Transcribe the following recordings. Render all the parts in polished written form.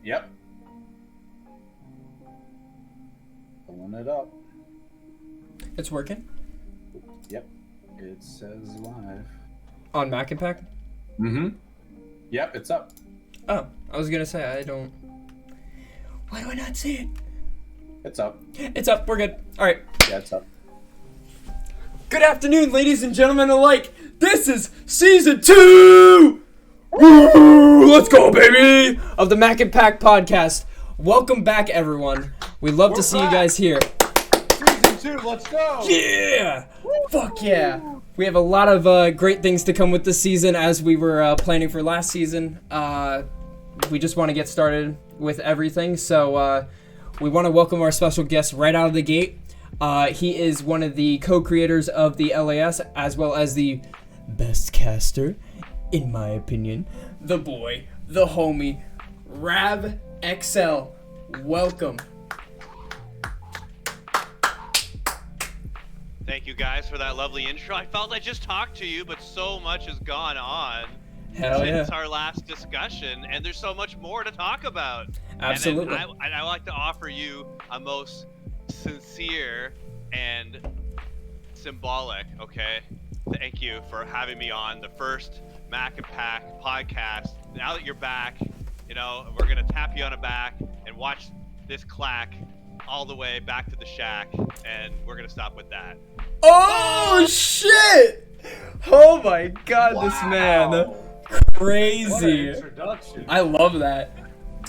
Yep. Pulling it up. It's working? Yep. It says live. On Mac and Pac? Mm-hmm. Yep, it's up. Oh, I was gonna say, I don't... Why do I not see it? It's up. It's up, we're good. Alright. Yeah, it's up. Good afternoon, ladies and gentlemen alike. This is Season 2! Woo! Let's go, baby! Of the Mac and Pac Podcast. Welcome back, everyone. We love to see you guys here. Season 2, let's go! Yeah! Fuck yeah! We have a lot of great things to come with this season as we were planning for last season. We just want to get started with everything, so we want to welcome our special guest right out of the gate. He is one of the co-creators of the LAS, as well as the best caster, in my opinion. The boy, the homie, Rav XL. Welcome. Thank you guys for that lovely intro. I felt I just talked to you, but so much has gone on since our last discussion, and there's so much more to talk about. Absolutely. And I like to offer you a most sincere and symbolic, thank you for having me on the first Mac and Pac podcast. Now that you're back, we're gonna tap you on the back and watch this clack all the way back to the shack, and we're gonna stop with that. Oh shit! Oh my god, Wow. This man. Crazy. What an introduction. I love that.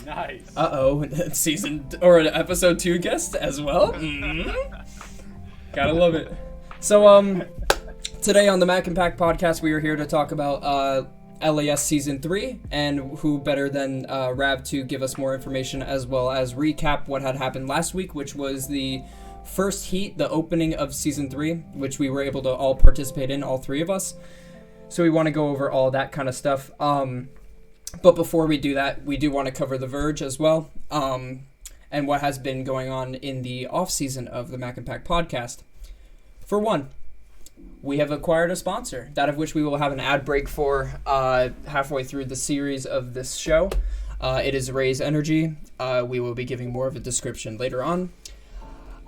Nice. Episode 2 guest as well. Gotta love it. So, today on the Mac and Pac Podcast, we are here to talk about LAS Season 3, and who better than Rav to give us more information as well as recap what had happened last week, which was the first heat, the opening of Season 3, which we were able to all participate in, all three of us. So we want to go over all that kind of stuff. But before we do that, we do want to cover The Verge as well, and what has been going on in the off-season of the Mac and Pac Podcast. For one, we have acquired a sponsor, that of which we will have an ad break for halfway through the series of this show. It is Raise Energy. We will be giving more of a description later on.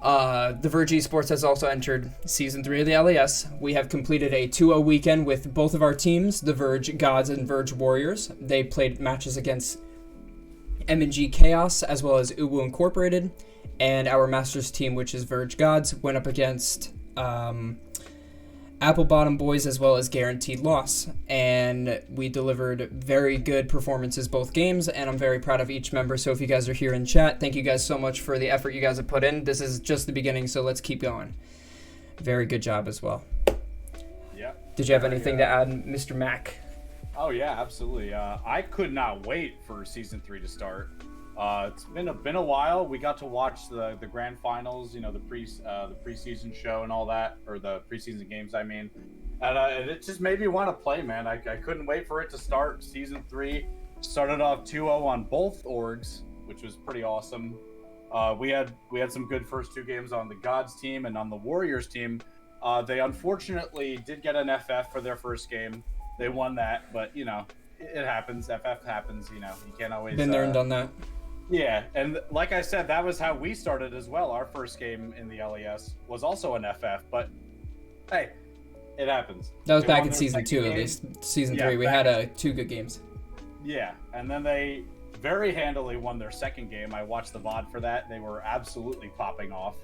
The Verge Esports has also entered Season 3 of the LAS. We have completed a 2-0 weekend with both of our teams, the Verge Gods and Verge Warriors. They played matches against M&G Chaos as well as Uwu Incorporated. And our Masters team, which is Verge Gods, went up against Apple Bottom Boys as well as Guaranteed Loss, and we delivered very good performances both games, and I'm very proud of each member. So if you guys are here in chat, thank you guys so much for the effort you guys have put in. This is just the beginning, so let's keep going. Very good job as well. Yeah. Did you have anything to add, Mr. Mac? Oh yeah, absolutely. I could not wait for Season 3 to start. It's been a while. We got to watch the grand finals, the preseason show and all that, or the preseason games, I mean. And it just made me want to play, man. I couldn't wait for it to start. Season 3 started off 2-0 on both orgs, which was pretty awesome. We had some good first two games on the Gods team, and on the Warriors team, they unfortunately did get an FF for their first game. They won that, but it happens. FF happens. You can't always. Been there and done that. Yeah, and like I said, that was how we started as well. Our first game in the LES was also an FF, but hey, it happens. That was back in Season 2, at least. Season 3, we had 2 good games. Yeah, and then they very handily won their second game. I watched the VOD for that. They were absolutely popping off.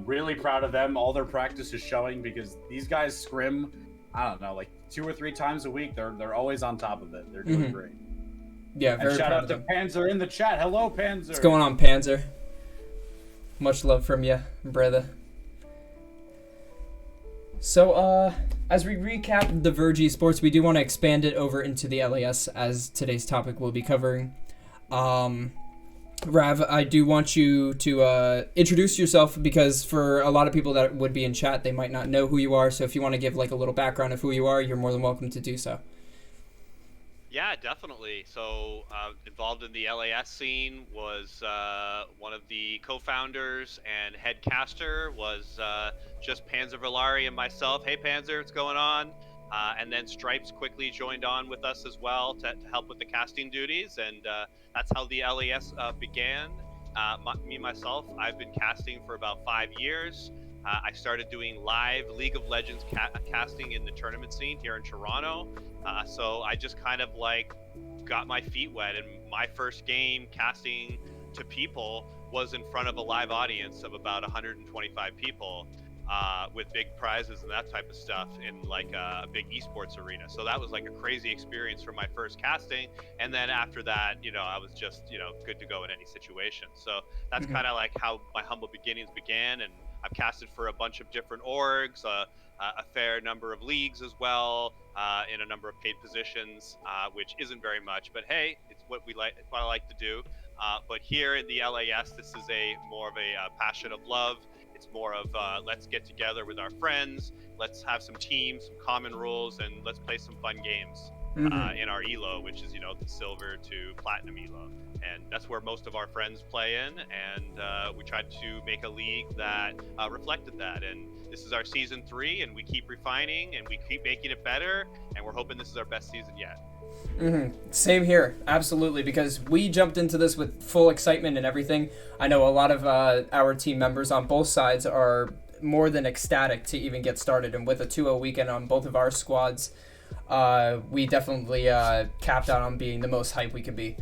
Really proud of them. All their practice is showing, because these guys scrim, I don't know, like 2 or 3 times a week. They're always on top of it. They're doing great. Yeah, very shout proud out to of them. Panzer in the chat. Hello, Panzer. What's going on, Panzer? Much love from you, brother. So, as we recap the Verge Esports, we do want to expand it over into the LAS, as today's topic will be covering. Rav, I do want you to introduce yourself, because for a lot of people that would be in chat, they might not know who you are. So if you want to give like a little background of who you are, you're more than welcome to do so. Yeah, definitely. So, involved in the LAS scene, was one of the co-founders and head caster, was just Panzer Villari and myself. Hey, Panzer, what's going on? And then Stripes quickly joined on with us as well to help with the casting duties, and that's how the LAS began. Myself, I've been casting for about 5 years. I started doing live League of Legends casting in the tournament scene here in Toronto. So I just kind of like got my feet wet, and my first game casting to people was in front of a live audience of about 125 people. With big prizes and that type of stuff in like a big esports arena. So that was like a crazy experience for my first casting. And then after that, I was just, good to go in any situation. So that's kind of like how my humble beginnings began. And I've casted for a bunch of different orgs, a fair number of leagues as well, in a number of paid positions, which isn't very much, but hey, it's what I like to do. But here in the LAS, this is more of a passion of love. It's more of let's get together with our friends, let's have some teams, some common rules, and let's play some fun games in our ELO, which is, the silver to platinum ELO. And that's where most of our friends play in, and we tried to make a league that reflected that. And this is our season 3, and we keep refining, and we keep making it better, and we're hoping this is our best season yet. Same here, absolutely, because we jumped into this with full excitement and everything. I know a lot of our team members on both sides are more than ecstatic to even get started, and with a 2-0 weekend on both of our squads, we definitely capped out on being the most hype we could be.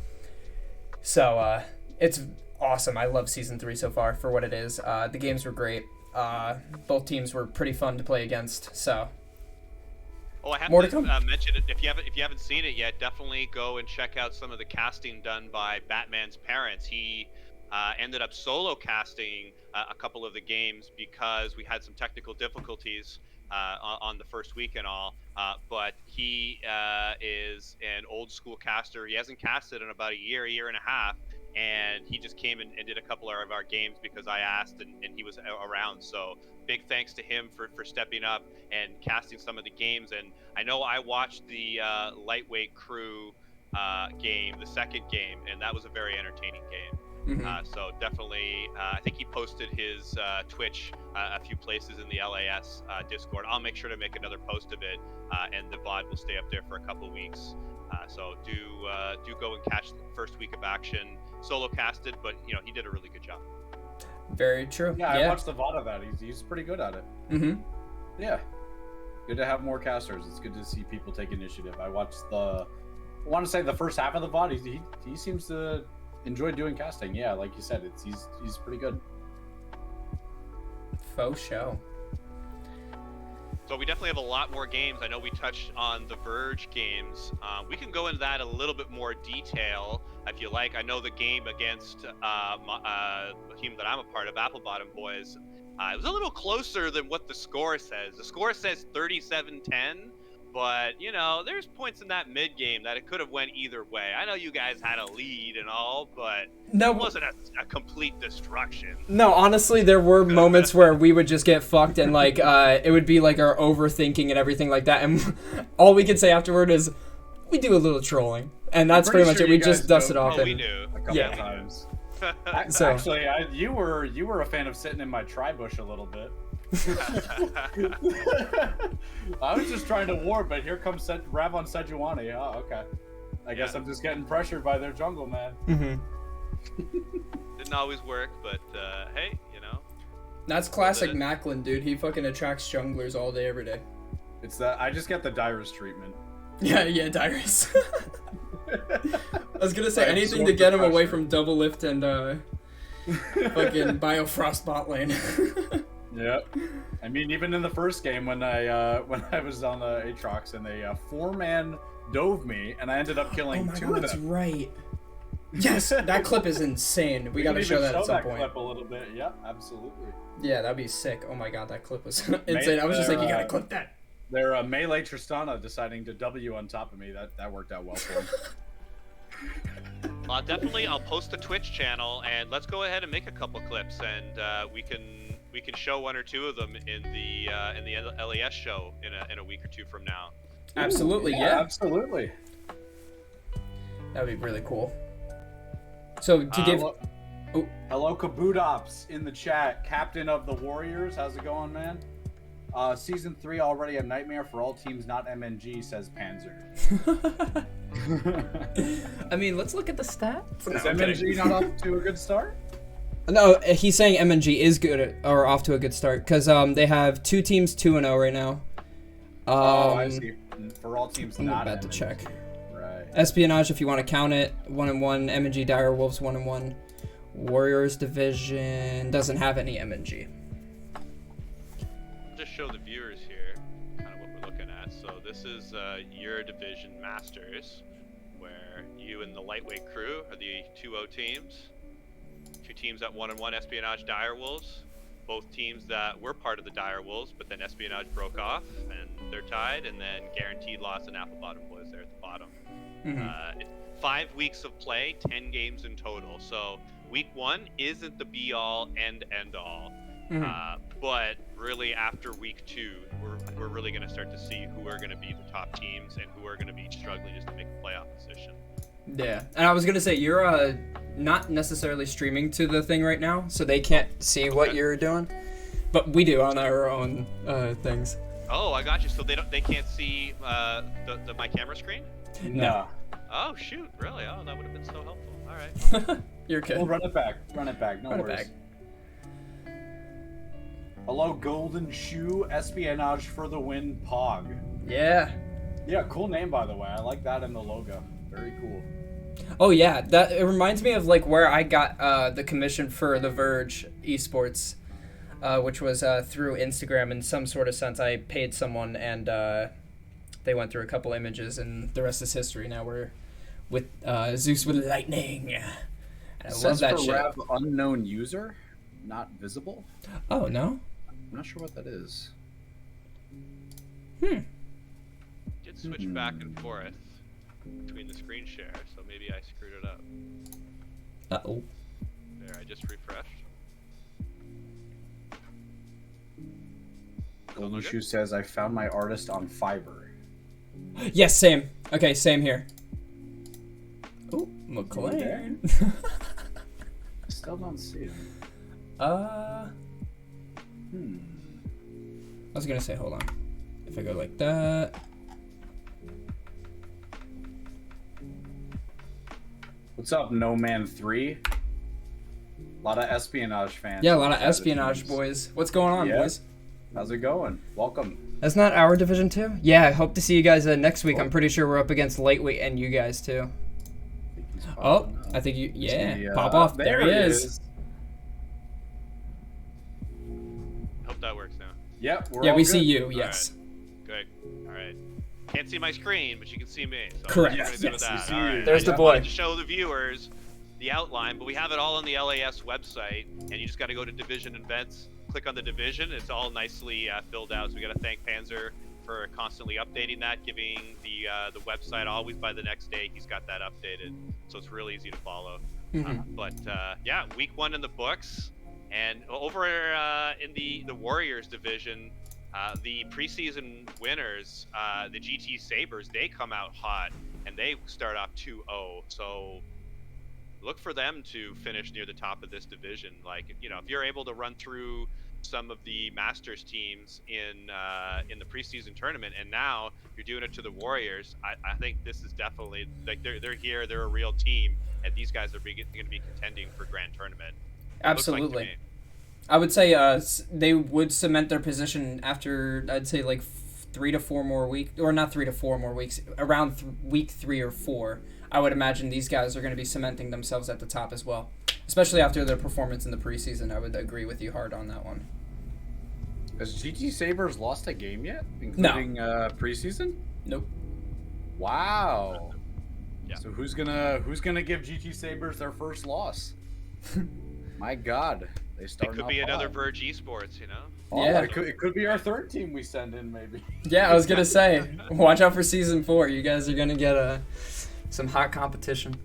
So it's awesome. I love Season 3 so far for what it is. The games were great. Both teams were pretty fun to play against, so... Oh, I have more to mention it. If you haven't seen it yet, definitely go and check out some of the casting done by Batman's parents. He ended up solo casting a couple of the games because we had some technical difficulties on the first week and all. But he is an old school caster. He hasn't casted in about a year and a half. And he just came and did a couple of our games because I asked, and he was around. So big thanks to him for stepping up and casting some of the games. And I know I watched the Lightweight Crew game, the second game, and that was a very entertaining game. So definitely, I think he posted his Twitch a few places in the LAS Discord. I'll make sure to make another post of it, and the VOD will stay up there for a couple weeks. So do go and catch the first week of action. Solo casted, but he did a really good job. Very true. Yeah, I watched the VOD of that. He's pretty good at it. Yeah, good to have more casters. It's good to see people take initiative. I watched I want to say the first half of the VOD. He seems to enjoy doing casting. Yeah, like you said, he's pretty good. Faux show. So we definitely have a lot more games. I know we touched on the Verge games. We can go into that a little bit more detail if you like. I know the game against the team that I'm a part of, Apple Bottom Boys, it was a little closer than what the score says. The score says 37-10, but there's points in that mid game that it could have went either way. I know you guys had a lead and all, but it wasn't a complete destruction. No, honestly, there were moments where we would just get fucked, and like it would be like our overthinking and everything like that, and all we could say afterward is we do a little trolling, and that's pretty much it. We just dust it off. We do a couple of times. So, actually, you were a fan of sitting in my tri-bush a little bit. I was just trying to ward, but here comes Rav on Sejuani. Oh, okay. I guess I'm just getting pressured by their jungle man. Didn't always work, but hey, That's classic Macklin, dude. He fucking attracts junglers all day, every day. It's that I just get the Dyrus treatment. Yeah, Dyrus. I was gonna say anything to get him away from double lift and fucking Biofrost bot lane. Yep. I mean, even in the first game when I was on the Aatrox and they 4-man dove me and I ended up killing two of them. That's right. Yes, that clip is insane. We gotta show that at some point. Clip a little bit. Yeah, absolutely. Yeah, that'd be sick. Oh my god, that clip was insane. I was just like, you gotta clip that. Their melee Tristana deciding to W on top of me. That worked out well for him. Definitely, I'll post the Twitch channel and let's go ahead and make a couple clips, and we can show one or two of them in the LAS show in a week or two from now. Absolutely, yeah. Absolutely. That'd be really cool. So to give. Hello, Kaboodops in the chat. Captain of the Warriors. How's it going, man? Season 3 already a nightmare for all teams not MNG, says Panzer. I mean, let's look at the stats. Is No, I'm MNG kidding. not off to a good start? No, he's saying MNG is good or off to a good start because they have 2 teams 2-0 right now. I see. For all teams I'm not about to MNG. check. Right. Espionage, if you want to count it, 1-1. MNG Dire Wolves 1-1. Warriors division doesn't have any MNG. Just show the viewers here kind of what we're looking at. So this is your division Masters, where you and the lightweight crew are the 2-0 teams. 2 teams at 1-1 Espionage Dire Wolves. Both teams that were part of the Dire Wolves, but then Espionage broke off and they're tied, and then Guaranteed Loss and Apple Bottom Boys there at the bottom. 5 weeks of play, 10 games in total. So week 1 isn't the be all and end all. But really after week 2, we're really going to start to see who are going to be the top teams and who are going to be struggling just to make a playoff position. Yeah, and I was gonna say you're not necessarily streaming to the thing right now, so they can't see what you're doing, but we do on our own things. Oh, I got you. So they can't see my camera screen? No. Oh shoot, really? Oh, that would have been so helpful. All right. You're okay. We'll run it back. No Run it worries. back. Hello, Golden Shoe, Espionage for the win, Pog. Yeah. Yeah, cool name, by the way. I like that in the logo. Very cool. Oh yeah, that it reminds me of like where I got the commission for the Verge esports, which was through Instagram in some sort of sense. I paid someone and they went through a couple images, and the rest is history. Now we're with Zeus with lightning. And I love that shit. CasterRav unknown user, not visible. Oh no. I'm not sure what that is. Did switch back and forth between the screen share, so maybe I screwed it up. Uh-oh. There, I just refreshed. Golden Shoe says, I found my artist on Fiverr. Yes, same. Okay, same here. Oh, McLean. Still don't see him. I was gonna say, hold on. If I go like that. What's up, No Man 3? A lot of Espionage fans. Yeah, a lot of Espionage boys. What's going on, Yeah. boys? How's it going? Welcome. That's not our division 2? Yeah, I hope to see you guys next week. I'm pretty sure we're up against lightweight and you guys too. Oh, I think you, yeah, pop off. There he is. Hope that works now. Yep, we're Yeah, all we good. see you, yes. Good. All right. Can't see my screen, but you can see me. So Correct. What are you gonna do with Yes, that? we see All you. right. There's I the just boy. wanted to show the viewers the outline, but we have it all on the LAS website, and you just got to go to Division Events, click on the division. It's all nicely filled out. So we got to thank Panzer for constantly updating that, giving the website always by the next day. He's got that updated, so it's really easy to follow. But yeah, week 1 in the books, and over in the Warriors division, the preseason winners, the GT Sabres, they come out hot and they start off 2-0. So look for them to finish near the top of this division. Like, you know, if you're able to run through some of the Masters teams in the preseason tournament, and now you're doing it to the Warriors, I think this is definitely, like, they're here, they're a real team, and these guys are going to be contending for Grand Tournament. Absolutely. Like, I would say they would cement their position after, I'd say, like 3 to 4 more weeks, or not 3 to 4 more weeks, around week 3 or 4. I would imagine these guys are going to be cementing themselves at the top as well, especially after their performance in the preseason. I would agree with you hard on that one. Has GT Sabres lost a game yet, including preseason? Nope. Wow. Yeah. So who's gonna give GT Sabres their first loss? My God, they It start. could be another Verge Esports, you know? Oh, Yeah. it could be our third team we send in, maybe. Yeah, I was going to say, watch out for season 4. You guys are going to get some hot competition.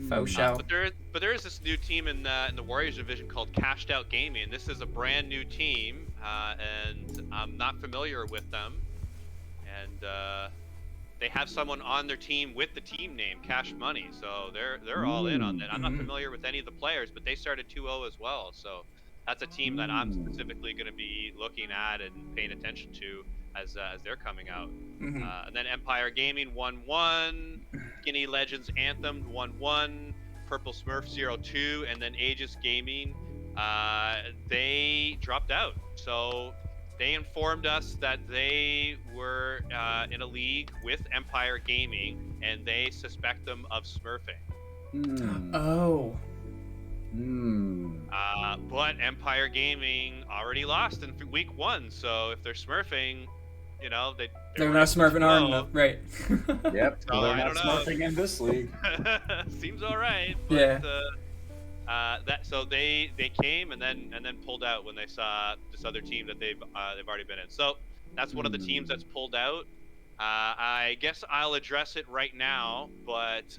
Faux show. But there is this new team in the Warriors division called Cashed Out Gaming. This is a brand new team, and I'm not familiar with them. And they have someone on their team with the team name Cash Money, so they're all in on that. I'm not familiar with any of the players, but they started 2-0 as well. So that's a team that I'm specifically going to be looking at and paying attention to as they're coming out. And then Empire Gaming 1-1, Skinny Legends Anthem 1-1, Purple Smurf 0-2, and then Aegis Gaming, they dropped out. So they informed us that they were in a league with Empire Gaming, and they suspect them of smurfing. Oh. But Empire Gaming already lost in week 1, so if they're smurfing, they're not smurfing hard enough, right? Yep, So they're I not don't know. smurfing in this league. Seems all right. But, Yeah. So they came and then pulled out when they saw this other team that they've already been in. So that's one of the teams that's pulled out. I guess I'll address it right now, but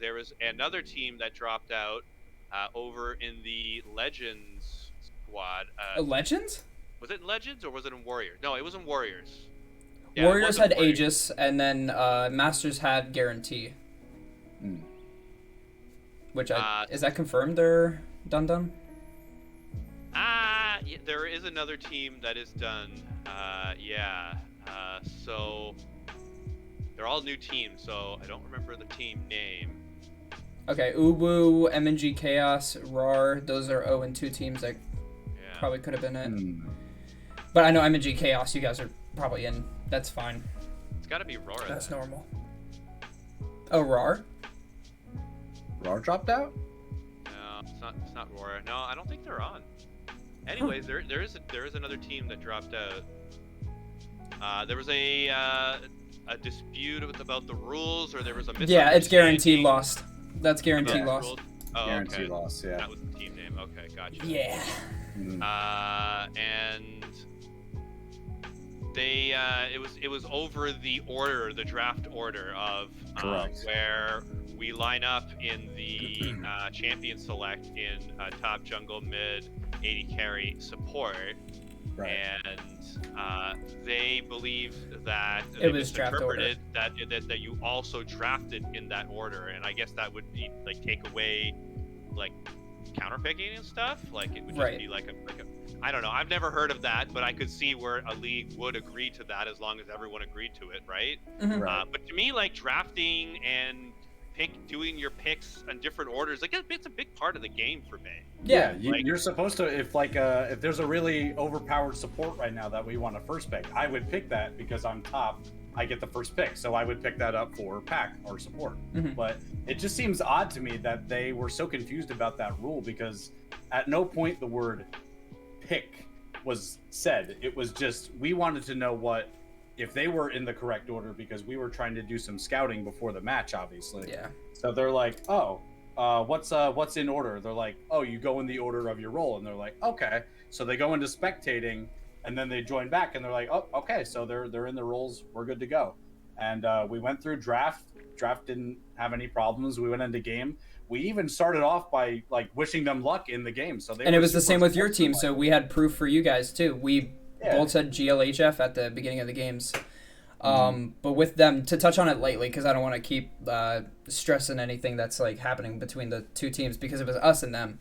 there was another team that dropped out over in the Legends squad. Legends? Was it in Legends or was it in Warriors? No, it was in Warriors. Yeah, Warriors it was in had Warriors. Aegis, and then Masters had Guarantee. Which is that confirmed or done? Yeah, there is another team that is done. So they're all new teams, so I don't remember the team name. Okay, Uwu, M&G Chaos, RAR, those are 0-2 teams that probably could have been it. But I know M&G Chaos, you guys are probably in. That's fine. It's got to be Aurora. That's then. normal. Oh, RAR? RAR dropped out? No, it's not Aurora. No, I don't think they're on. Anyways, there is another team that dropped out. There was a dispute about the rules, or there was a misunderstanding. Yeah, it's Guarantee lost. That's Guarantee about the lost. rules. Oh, Guarantee okay. loss, yeah. That was the team name. Okay, gotcha. Yeah. And they it was over the draft order of where we line up in the champion select in top jungle, mid, 80 carry, support. Right. And they believe that It was draft order. that you also drafted in that order, and I guess that would be like take away like counterpicking and stuff. Like it would just be like a I don't know. I've never heard of that, but I could see where a league would agree to that as long as everyone agreed to it, right? Right. But to me, like drafting and doing your picks in different orders, like it's a big part of the game for me. Yeah, you're supposed to, if there's a really overpowered support right now that we want to first pick, I would pick that because I'm top. I get the first pick, so I would pick that up for pack or support. But it just seems odd to me that they were so confused about that rule, because at no point the word pick was said. It was just, we wanted to know if they were in the correct order, because we were trying to do some scouting before the match, obviously. Yeah. So they're like, what's in order? They're like, oh, you go in the order of your role. And they're like, okay. So they go into spectating, and then they join back, and they're like, oh, okay, so they're in the roles, we're good to go. And we went through draft didn't have any problems. We went into game. We even started off by like wishing them luck in the game. So it was the same with your team, so we had proof for you guys too. We both said GLHF at the beginning of the games. But with them, to touch on it lightly, because I don't want to keep stressing anything that's like happening between the two teams, because it was us and them.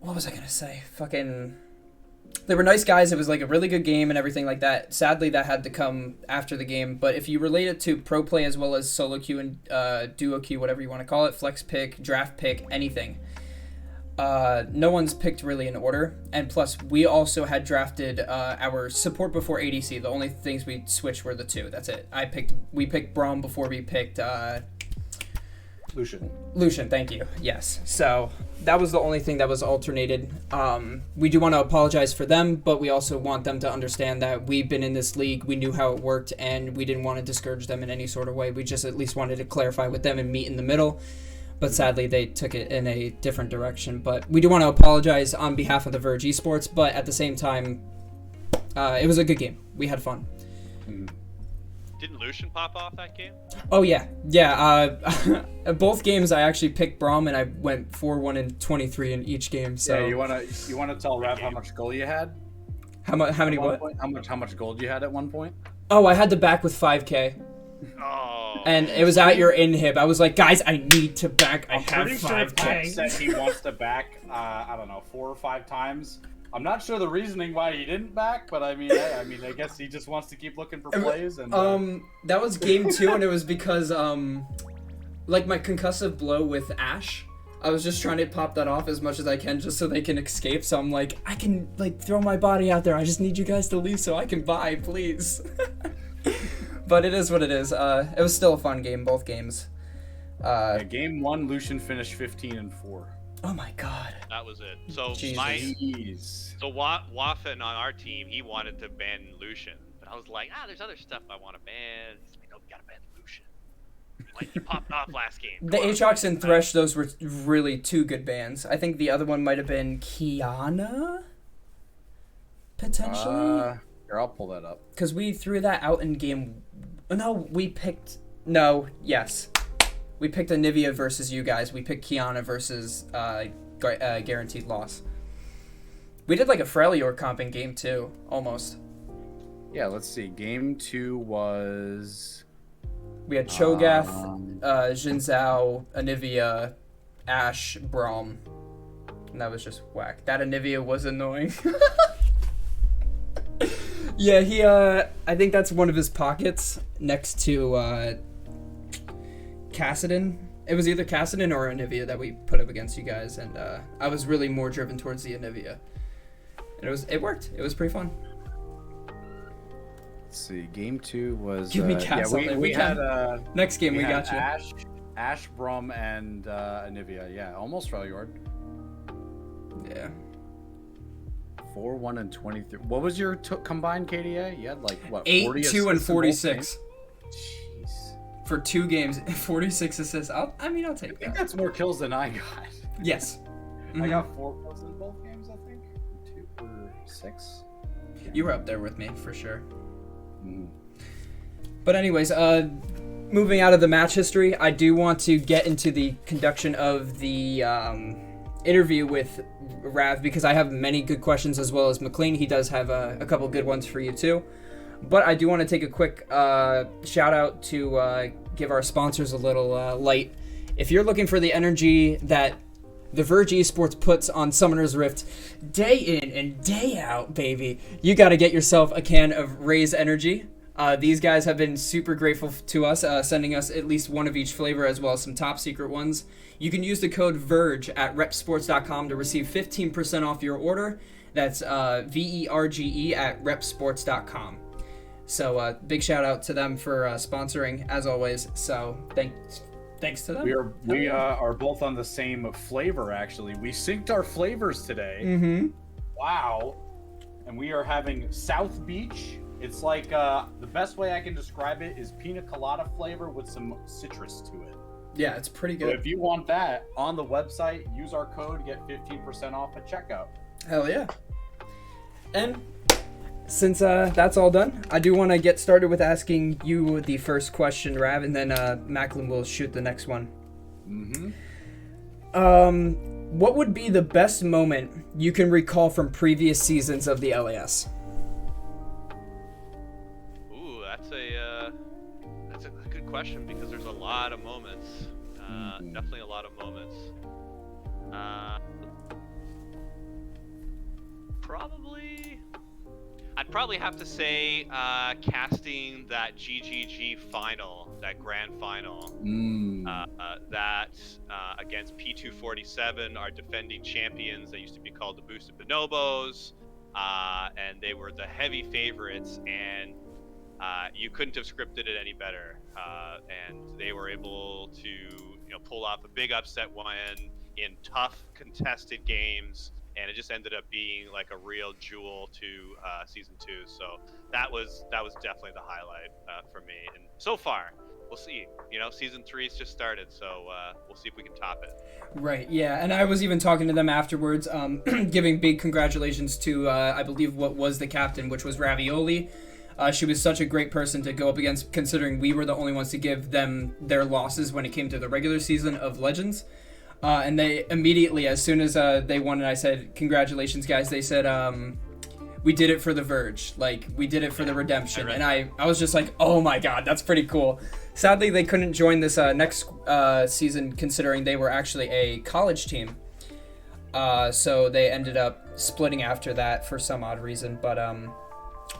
What was I gonna say? They were nice guys. It was like a really good game and everything like that. Sadly, that had to come after the game. But if you relate it to pro play as well as solo queue and duo queue, whatever you want to call it, flex pick, draft pick, anything, no one's picked really in order. And plus, we also had drafted our support before ADC. The only things we switched were the two. That's it. We picked Braum before we picked Lucian, thank you. Yes. So that was the only thing that was alternated. We do want to apologize for them, but we also want them to understand that we've been in this league, we knew how it worked, and we didn't want to discourage them in any sort of way. We just at least wanted to clarify with them and meet in the middle. But sadly, they took it in a different direction. But we do want to apologize on behalf of the Verge Esports, but at the same time, it was a good game. We had fun. Didn't Lucian pop off that game? Oh, yeah. Both games I actually picked Braum, and I went 4-1 and 23 in each game. So yeah, you wanna tell Rav how much gold you had? How many what? How much gold you had at one point? Oh, I had the back with 5K. Oh. And it was at your inhib. I was like, guys, I need to back. I I'm have pretty sure 5K. Pat said he wants to back, I don't know, 4 or 5 times. I'm not sure the reasoning why he didn't back, but I mean, I guess he just wants to keep looking for plays. And that was game 2, and it was because like my concussive blow with Ash. I was just trying to pop that off as much as I can just so they can escape. So I'm like, I can like throw my body out there. I just need you guys to leave so I can buy, please. But it is what it is. It was still a fun game, both games. game 1, Lucian finished 15-4. Oh my god. That was it. So Jesus. Waffen on our team, he wanted to ban Lucian, but I was like, there's other stuff I want to ban. He's like, no, we gotta ban Lucian. Like, he popped off last game. The Aatrox and Thresh, those were really 2 good bans. I think the other one might have been Kiana, potentially. Here, I'll pull that up. Because we threw that out in game. No, we picked. No, yes. We picked Anivia versus you guys. We picked Kiana versus Guaranteed Loss. We did like a Freljord comp in game 2, almost. Yeah, let's see. Game 2 was... We had Cho'Gath, Xin Zhao, Anivia, Ashe, Braum. And that was just whack. That Anivia was annoying. Yeah, he, I think that's one of his pockets next to, Kassadin. It was either Kassadin or Anivia that we put up against you guys, and, I was really more driven towards the Anivia. And it worked. It was pretty fun. Let's see. Game 2 was... Give me Cass on there. we had, next game, we got you. Ashe, Braum, and, Anivia. Yeah, almost Freljord. Yeah. 4-1 and 23. What was your combined KDA? You had like what? 8, 2, and 46. Jeez. For 2 games, 46 assists. I'll take I that. think that's more kills than I got. Yes. I got 4 kills in both games, I think. 2 or 6. You were up there with me for sure. Mm. But anyways, moving out of the match history, I do want to get into the conduction of the interview with Rav, because I have many good questions, as well as McLean. He does have a couple good ones for you too. But I do want to take a quick shout out to give our sponsors a little light. If you're looking for the energy that the Verge Esports puts on Summoner's Rift day in and day out, baby, you got to get yourself a can of Raze Energy. These guys have been super grateful to us, sending us at least one of each flavor, as well as some top secret ones. You can use the code VERGE at repsports.com to receive 15% off your order. That's VERGE at repsports.com. So big shout out to them for sponsoring, as always. So thanks to them. We are both on the same flavor, actually. We synced our flavors today. Mm-hmm. Wow. And we are having South Beach. It's like, the best way I can describe it is pina colada flavor with some citrus to it. Yeah, it's pretty good. So if you want that, on the website, use our code to get 15% off at checkout. Hell yeah. And since that's all done, I do want to get started with asking you the first question, Rav, and then Macklin will shoot the next one. Mm-hmm. What would be the best moment you can recall from previous seasons of the LAS? Ooh, that's a good question, because there's a lot of moments. Definitely a lot of moments. I'd probably have to say casting that GGG final, that grand final, that against P247, our defending champions. They used to be called the Boosted Bonobos, and they were the heavy favorites, and you couldn't have scripted it any better. And they were able to pull off a big upset win in tough contested games, and it just ended up being like a real jewel to season 2. So that was definitely the highlight for me. And so far, we'll see. Season 3's just started, so we'll see if we can top it. Right, yeah. And I was even talking to them afterwards, giving big congratulations to, I believe, what was the captain, which was Ravioli. She was such a great person to go up against, considering we were the only ones to give them their losses when it came to the regular season of Legends. And they immediately, as soon as they won and I said, congratulations, guys, they said, we did it for the Verge. Like, we did it for the redemption. And I was just like, oh my god, that's pretty cool. Sadly, they couldn't join this next season, considering they were actually a college team. So they ended up splitting after that for some odd reason. But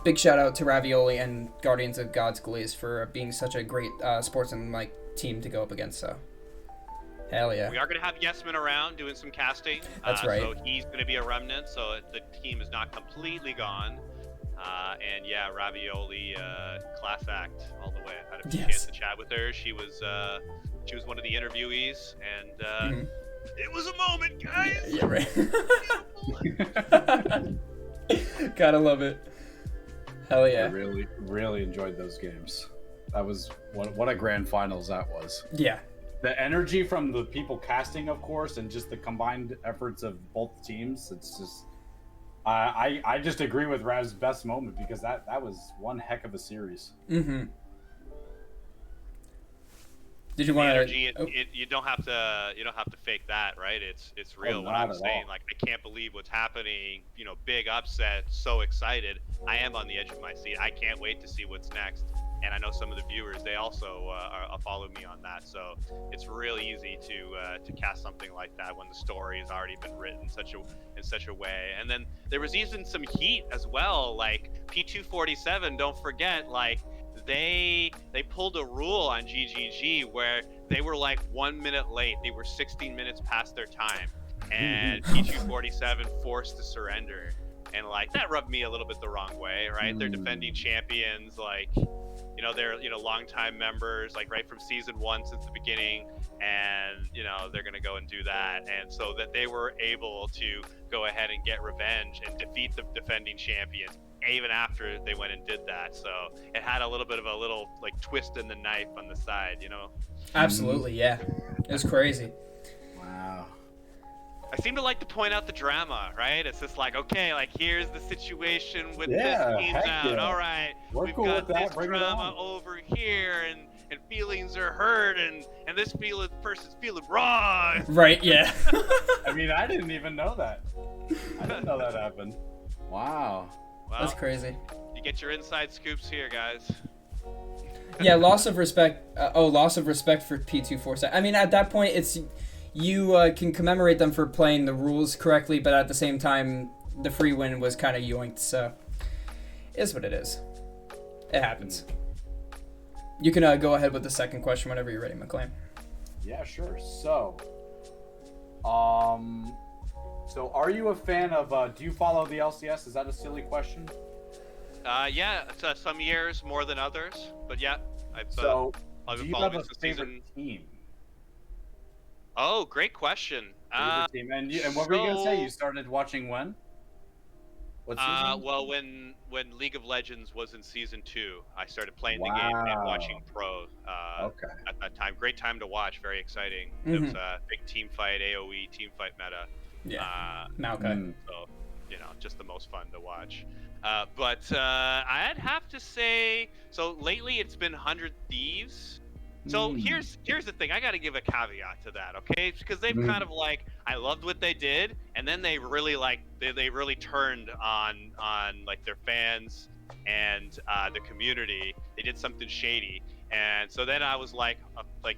big shout out to Ravioli and Guardians of God's Glaze for being such a great sportsman-like team to go up against. So, hell yeah. We are going to have Yesman around doing some casting. That's right. So he's going to be a remnant, so the team is not completely gone. And yeah, Ravioli, class act all the way. I've had a chance to chat with her. She was one of the interviewees, and it was a moment, guys. Yeah, right. Gotta love it. Hell yeah. I really, really enjoyed those games. That was what a grand finals that was. Yeah. The energy from the people casting, of course, and just the combined efforts of both teams. It's just, I just agree with Rav's best moment, because that was one heck of a series. Mm-hmm. Did you want to? Energy, you don't have to fake that, right? It's real. When I'm saying like, I can't believe what's happening, big upset, so excited. I am on the edge of my seat. I can't wait to see what's next. And I know some of the viewers, they also follow me on that. So it's really easy to cast something like that when the story has already been written in such a way. And then there was even some heat as well, like P247. Don't forget, like they pulled a rule on GGG where they were like 1 minute late. They were 16 minutes past their time, and P247 forced to surrender. And like that rubbed me a little bit the wrong way, right? They're defending champions, like. They're longtime members, like right from season 1 since the beginning, and they're gonna go and do that, and so that they were able to go ahead and get revenge and defeat the defending champions even after they went and did that. So it had a little bit of a like twist in the knife on the side, Absolutely, yeah. It was crazy. Wow. I seem to like to point out the drama, right? It's just like, okay, like here's the situation with this team out. Yeah. All right, we've got this drama over here, and feelings are hurt, and this person's feeling wrong. Right? Yeah. I mean, I didn't even know that. I didn't know that happened. Wow. Well, that's crazy. You get your inside scoops here, guys. Yeah, loss of respect. Loss of respect for P247. I mean, at that point, it's. You can commemorate them for playing the rules correctly, but at the same time, the free win was kind of yoinked, so it is what it is. It happens. You can go ahead with the second question whenever you're ready, McLean. Yeah, sure. So are you a fan of, do you follow the LCS? Is that a silly question? Yeah, some years more than others, but yeah. I've do you have a favorite team? Oh, great question. Team. And what were you going to say? You started watching when? What season? Well, when League of Legends was in season 2, I started playing the game and watching pro. Okay. At that time, great time to watch. Very exciting. It was a big team fight, AOE team fight meta. Yeah. Maokai. So, just the most fun to watch. But I'd have to say, so lately it's been 100 Thieves. So here's the thing. I got to give a caveat to that, okay? Because they've kind of like, I loved what they did, and then they really they really turned on like their fans and the community. They did something shady, and so then I was like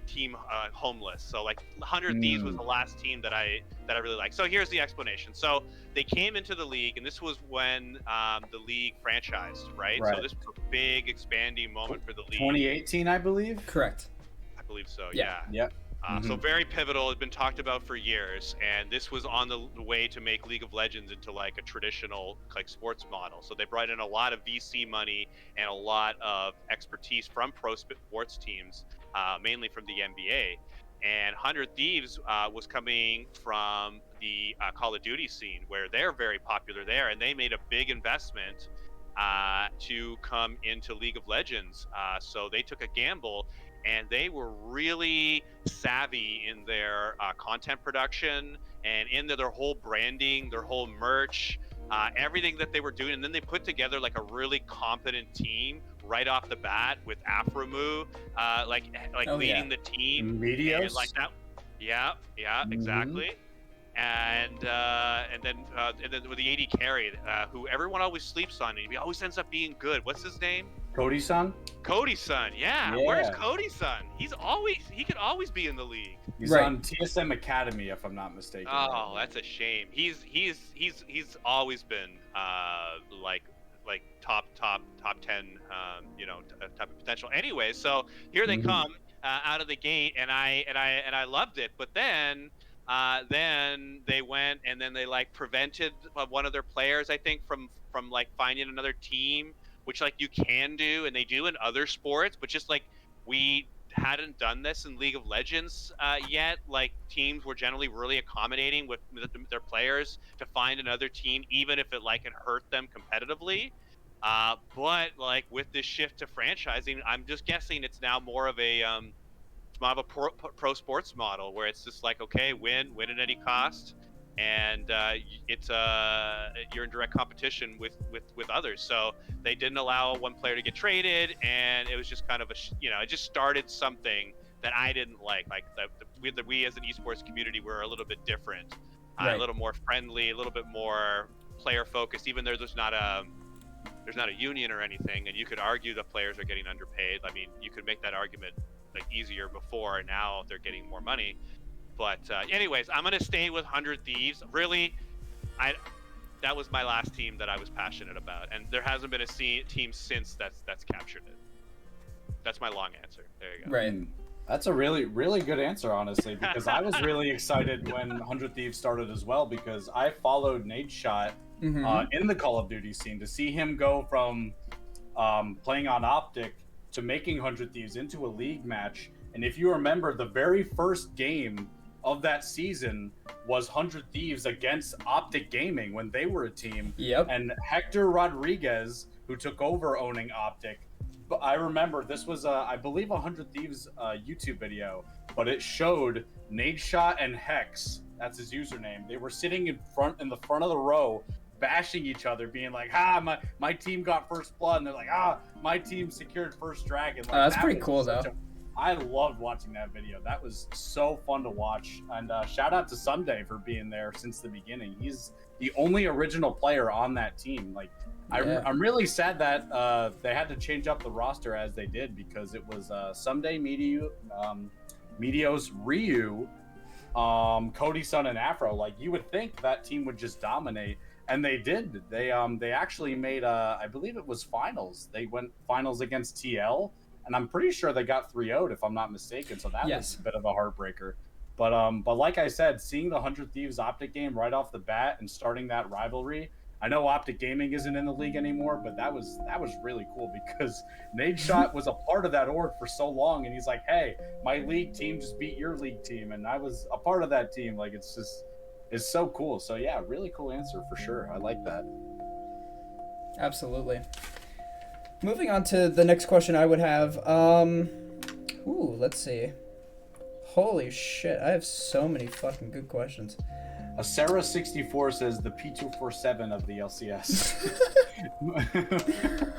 team homeless. So like 100 Thieves was the last team that I really liked. So here's the explanation. So they came into the league, and this was when the league franchised, right? So this was a big expanding moment for the league. 2018, I believe. Correct. I believe so. Yeah. Yep. So very pivotal. It's been talked about for years, and this was on the way to make League of Legends into like a traditional like sports model. So they brought in a lot of VC money and a lot of expertise from pro sports teams, mainly from the NBA. And 100 Thieves was coming from the Call of Duty scene, where they're very popular there, and they made a big investment to come into League of Legends. So they took a gamble. And they were really savvy in their content production and in their whole branding, their whole merch, everything that they were doing. And then they put together like a really competent team right off the bat with Aframu, leading the team. Medios. Like that. Yeah, exactly. And then with the AD carry, who everyone always sleeps on, and he always ends up being good. What's his name? Cody's son? Cody's son, yeah. Yeah. Where's Cody's son? He could always be in the league. He's Right. on TSM Academy, if I'm not mistaken. Oh, that's a shame. He's always been like top 10 type of potential. Anyway, so here they come out of the gate, and I loved it. But then they went and then they like prevented one of their players, I think, from like finding another team, which like you can do and they do in other sports, but just like we hadn't done this in League of Legends yet. Like teams were generally really accommodating with their players to find another team, even if it like it hurt them competitively. But like with this shift to franchising, I'm just guessing it's now more of a pro sports model where it's just like, okay, win at any cost, and it's you're in direct competition with others. So they didn't allow one player to get traded, and it was just kind of it just started something that I didn't like. Like we as an esports community were a little bit different, Right. a little more friendly, a little bit more player focused, even though there's not a union or anything, and you could argue the players are getting underpaid. I mean, you could make that argument like easier before, and now they're getting more money. But anyways, I'm gonna stay with 100 Thieves. Really, that was my last team that I was passionate about, and there hasn't been a team since that's captured it. That's my long answer. There you go. Right. That's a really, really good answer, honestly, because I was really excited when 100 Thieves started as well, because I followed Nadeshot in the Call of Duty scene. To see him go from playing on Optic to making 100 Thieves into a league match. And if you remember, the very first game of that season was 100 Thieves against Optic Gaming when they were a team. Yep. And Hector Rodriguez, who took over owning Optic, but I remember this was, I believe, 100 Thieves YouTube video, but it showed Nadeshot and Hex, that's his username. They were sitting in the front of the row, bashing each other, being like, my team got first blood, and they're like, my team secured first dragon. Like, That's pretty cool, though. I loved watching that video. That was so fun to watch. And shout out to Sunday for being there since the beginning. He's the only original player on that team. Like, Yeah. I'm really sad that they had to change up the roster as they did, because it was Someday Meteos, Ryu, Cody Sun, and Afro. Like, you would think that team would just dominate, and they did. They actually made I believe it was finals. They went finals against TL, and I'm pretty sure they got 3-0'd if I'm not mistaken. So that was a bit of a heartbreaker. But like I said, seeing the 100 Thieves Optic game right off the bat and starting that rivalry. I know Optic Gaming isn't in the league anymore, but that was really cool, because Nadeshot was a part of that org for so long, and he's like, hey, my league team just beat your league team, and I was a part of that team. Like, it's so cool. So yeah, really cool answer for sure. I like that. Absolutely. Moving on to the next question I would have. Let's see. Holy shit, I have so many fucking good questions. Sarah64 says the P247 of the LCS.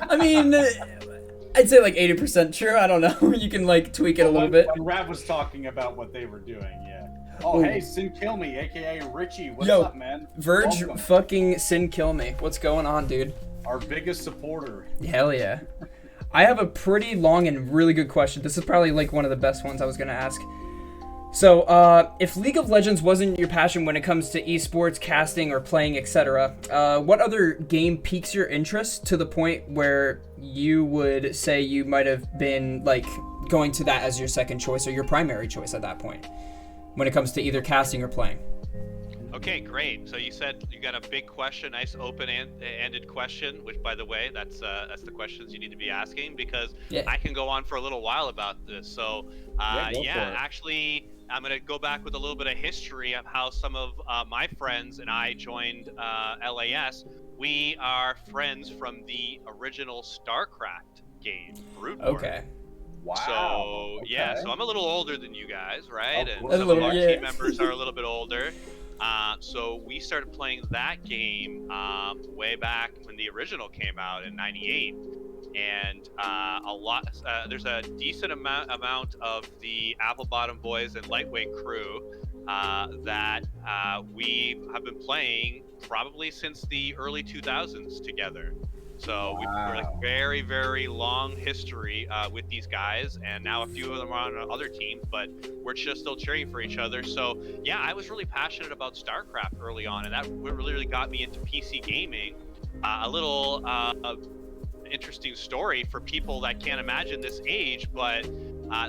I mean, I'd say like 80% true. I don't know. You can like tweak it a little bit. When Rav was talking about what they were doing, yeah. Oh, hey, Sin Kill Me, aka Richie. What's up, man? Verge Welcome. fucking Sin Kill Me. What's going on, dude? Our biggest supporter. Hell yeah. I have a pretty long and really good question. This is probably like one of the best ones I was going to ask. So, if League of Legends wasn't your passion when it comes to esports, casting, or playing, etc., what other game piques your interest to the point where you would say you might have been, like, going to that as your second choice or your primary choice at that point when it comes to either casting or playing? Okay, great. So you said you got a big question, nice open-ended question, which, by the way, that's the questions you need to be asking, because I can go on for a little while about this. So, actually, I'm going to go back with a little bit of history of how some of my friends and I joined LAS. We are friends from the original StarCraft game, Brood War. Okay. Wow. So, so I'm a little older than you guys, right? Oh, And some of our team members are a little bit older. So we started playing that game way back when the original came out in '98, and there's a decent amount of the Apple Bottom Boys and Lightweight crew that we have been playing probably since the early 2000s together. So we're like very, very long history with these guys, and now a few of them are on other teams, but we're just still cheering for each other. So yeah, I was really passionate about StarCraft early on, and that really got me into PC gaming. A little interesting story for people that can't imagine this age, but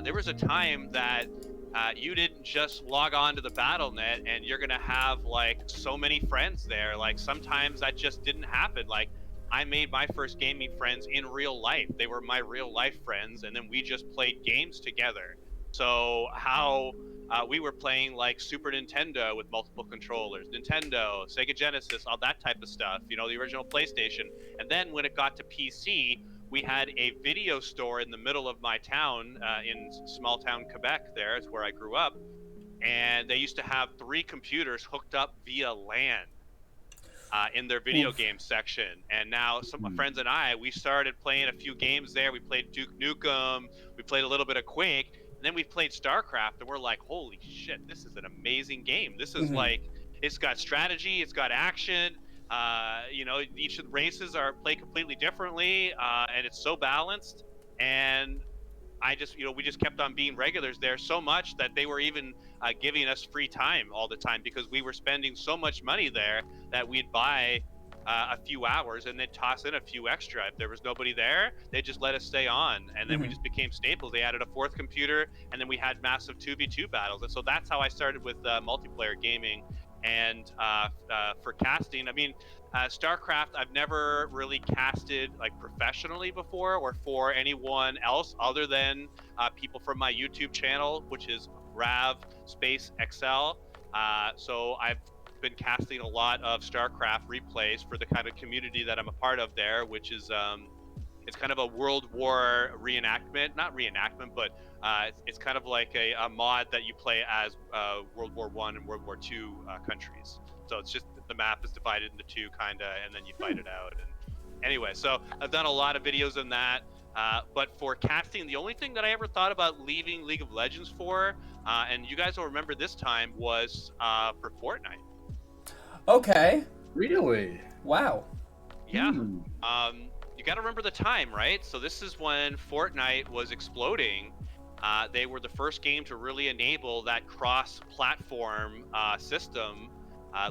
there was a time that you didn't just log on to the BattleNet and you're gonna have like so many friends there. Like sometimes that just didn't happen. Like I made my first gaming friends in real life. They were my real life friends, and then we just played games together. So how we were playing like Super Nintendo with multiple controllers, Nintendo, Sega Genesis, all that type of stuff, you know, the original PlayStation. And then when it got to PC, we had a video store in the middle of my town, in small town Quebec. There is where I grew up. And they used to have 3 computers hooked up via LAN. In their video game section. And now some of my friends and I, we started playing a few games there. We played Duke Nukem, we played a little bit of Quake, and then we played StarCraft, and we're like, holy shit, this is an amazing game. This is like, it's got strategy, it's got action, you know, each of the races are played completely differently, and it's so balanced. And I just, you know, we just kept on being regulars there so much that they were even giving us free time all the time, because we were spending so much money there that we'd buy a few hours and then toss in a few extra. If there was nobody there, they just let us stay on. And then we just became staples. They added a 4th computer, and then we had massive 2v2 battles. And so that's how I started with multiplayer gaming. And for casting, I mean, StarCraft, I've never really casted like professionally before, or for anyone else other than people from my YouTube channel, which is Rav Space XL. So I've been casting a lot of StarCraft replays for the kind of community that I'm a part of there, which is it's kind of a World War reenactment, not reenactment, but it's kind of like a mod that you play as World War I and World War II countries. So it's just the map is divided into 2 kind of, and then you fight it out. And anyway, so I've done a lot of videos on that. But for casting, the only thing that I ever thought about leaving League of Legends for, and you guys will remember this time, was for Fortnite. Okay. Really? Wow. Yeah. You got to remember the time, right? So this is when Fortnite was exploding. They were the first game to really enable that cross-platform system,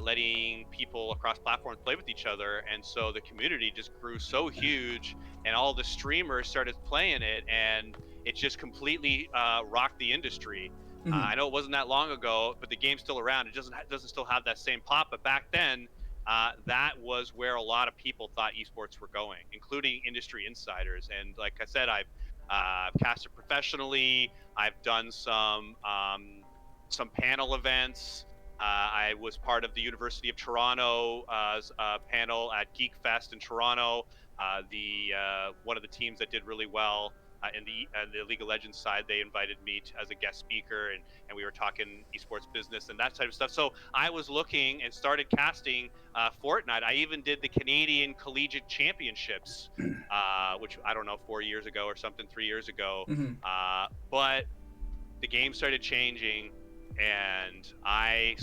letting people across platforms play with each other. And so the community just grew so huge, and all the streamers started playing it, and it just completely rocked the industry. I know it wasn't that long ago, but the game's still around. It doesn't still have that same pop, but back then, that was where a lot of people thought esports were going, including industry insiders. And like I said, I've casted professionally. I've done some panel events. I was part of the University of Toronto's panel at Geek Fest in Toronto. One of the teams that did really well in the League of Legends side, they invited me as a guest speaker, and we were talking esports business and that type of stuff. So I was looking and started casting Fortnite. I even did the Canadian Collegiate Championships, which I don't know, 4 years ago or something, 3 years ago. But the game started changing, and I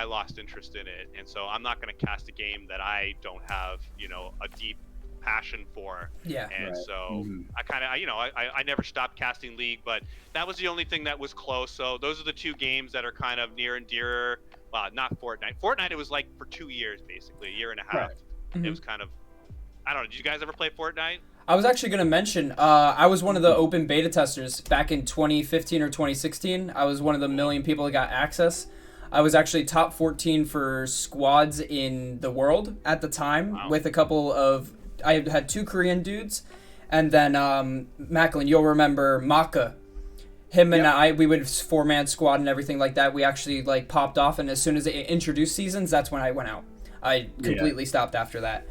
lost interest in it. And so I'm not going to cast a game that I don't have, you know, a deep passion for. And so I kind of, you know, I never stopped casting League, but that was the only thing that was close. So those are the 2 games that are kind of near and dear. Well, not Fortnite, it was like for 2 years, basically, a year and a half. It was kind of, I don't know, did you guys ever play Fortnite? I was actually going to mention, I was one of the open beta testers back in 2015 or 2016. I was one of the million people that got access. I was actually top 14 for squads in the world at the time, with a couple of, I had 2 Korean dudes, and then Macklin, you'll remember Maka. Him and I, we would 4-man squad and everything like that. We actually like popped off, and as soon as they introduced seasons, that's when I went out. I completely stopped after that.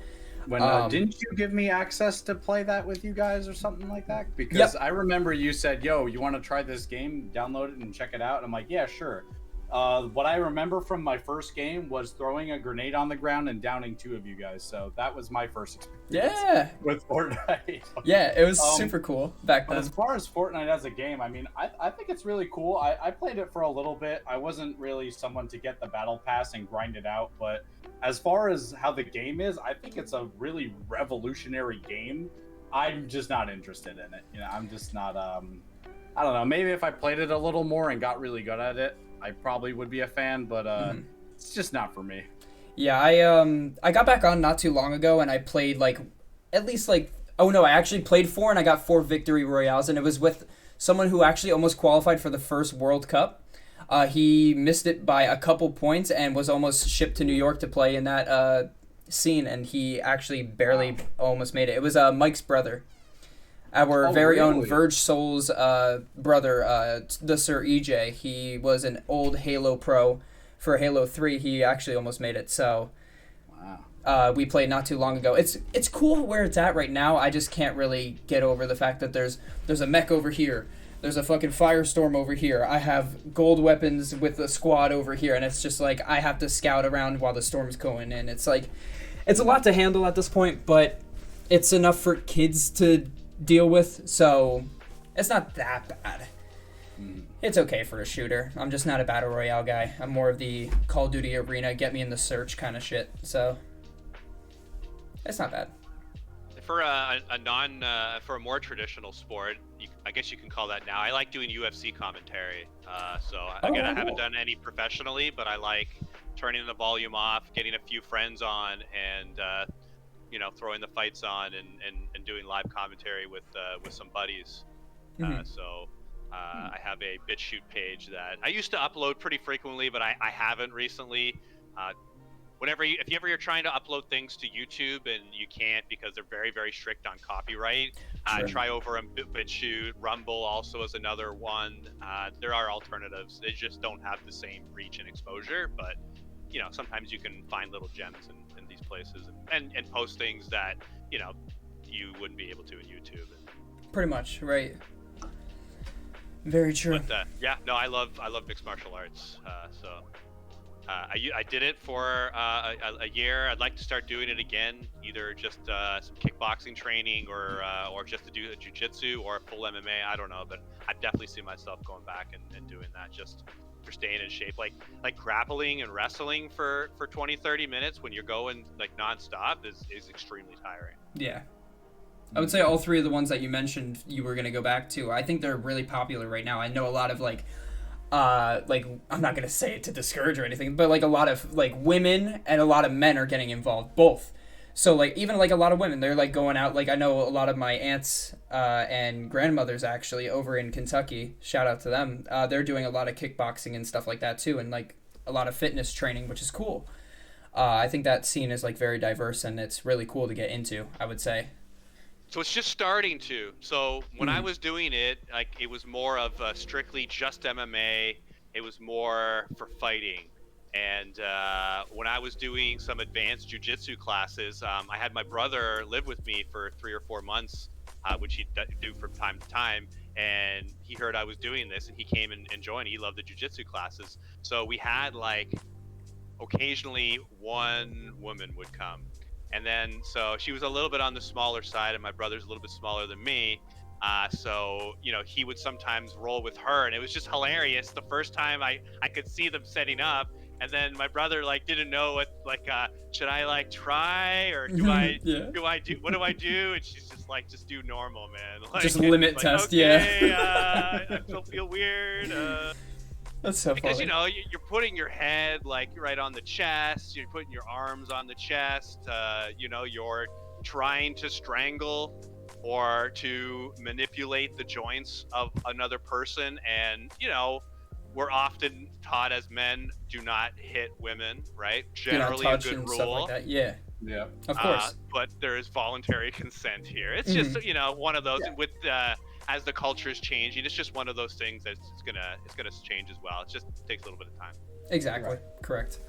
When didn't you give me access to play that with you guys or something like that? Because I remember you said, "Yo, you want to try this game? Download it and check it out." And I'm like, "Yeah, sure." What I remember from my first game was throwing a grenade on the ground and downing 2 of you guys. So that was my first experience with Fortnite. Yeah, it was super cool back then. As far as Fortnite as a game, I mean, I think it's really cool. I played it for a little bit. I wasn't really someone to get the battle pass and grind it out, but as far as how the game is, I think it's a really revolutionary game. I'm just not interested in it. You know, I'm just not, I don't know, maybe if I played it a little more and got really good at it, I probably would be a fan, but it's just not for me. Yeah, I got back on not too long ago, and I played I actually played 4, and I got 4 victory royales, and it was with someone who actually almost qualified for the first World Cup. He missed it by a couple points and was almost shipped to New York to play in that scene, and he actually barely almost made it. It was Mike's brother. Our very own Verge Soul's brother, the Sir EJ. He was an old Halo pro for Halo 3. He actually almost made it. So we played not too long ago. It's cool where it's at right now. I just can't really get over the fact that there's a mech over here. There's a fucking firestorm over here. I have gold weapons with a squad over here, and it's just like I have to scout around while the storm's going in. It's like it's a lot to handle at this point, but it's enough for kids to deal with, so it's not that bad. It's okay for a shooter. I'm just not a battle royale guy. I'm more of the Call of Duty arena, get me in the search kind of shit, so it's not bad. For for a more traditional sport, I guess you can call that now. I like doing UFC commentary. I haven't done any professionally, but I like turning the volume off, getting a few friends on, and throwing the fights on and doing live commentary with some buddies. I have a BitChute page that I used to upload pretty frequently, but I haven't recently. If you're trying to upload things to YouTube and you can't because they're very, very strict on copyright, try over on BitChute. Rumble also is another one. There are alternatives. They just don't have the same reach and exposure, but sometimes you can find little gems in these places and post things that you wouldn't be able to in YouTube. Pretty much, right? Very true. But I love mixed martial arts. I did it for a year. I'd like to start doing it again, either just some kickboxing training or just to do a jiu-jitsu or a full MMA. I don't know, but I definitely see myself going back and doing that just for staying in shape. Like grappling and wrestling for 20-30 minutes when you're going like nonstop is extremely tiring. Yeah. I would say all 3 of the ones that you mentioned you were going to go back to, I think they're really popular right now. I know a lot of I'm not going to say it to discourage or anything, but a lot of women and a lot of men are getting involved, both. So even a lot of women, they're going out. I know a lot of my aunts and grandmothers actually over in Kentucky, shout out to them. They're doing a lot of kickboxing and stuff like that too, and a lot of fitness training, which is cool. I think that scene is very diverse, and it's really cool to get into, I would say. So it's just starting to. So when I was doing it, it was more of strictly just MMA. It was more for fighting. And when I was doing some advanced jiu-jitsu classes, I had my brother live with me for 3 or 4 months, which he'd do from time to time. And he heard I was doing this, and he came and joined. He loved the jiu-jitsu classes. So we had occasionally one woman would come. And then, so she was a little bit on the smaller side, and my brother's a little bit smaller than me. So he would sometimes roll with her, and it was just hilarious. The first time I could see them setting up, and then my brother didn't know what should I try or do I what do I do? And she's just just do normal, man. Just limit test, okay, I still feel weird. That's so because funny. you're putting your head right on the chest, you're putting your arms on the chest, you're trying to strangle or to manipulate the joints of another person, and we're often taught as men, do not hit women, right? Generally a good rule. Stuff like that. Yeah, of course. But there is voluntary consent here. It's just one of those with as the culture is changing, it's just one of those things that's gonna change as well. It just takes a little bit of time. Exactly. Right. Correct.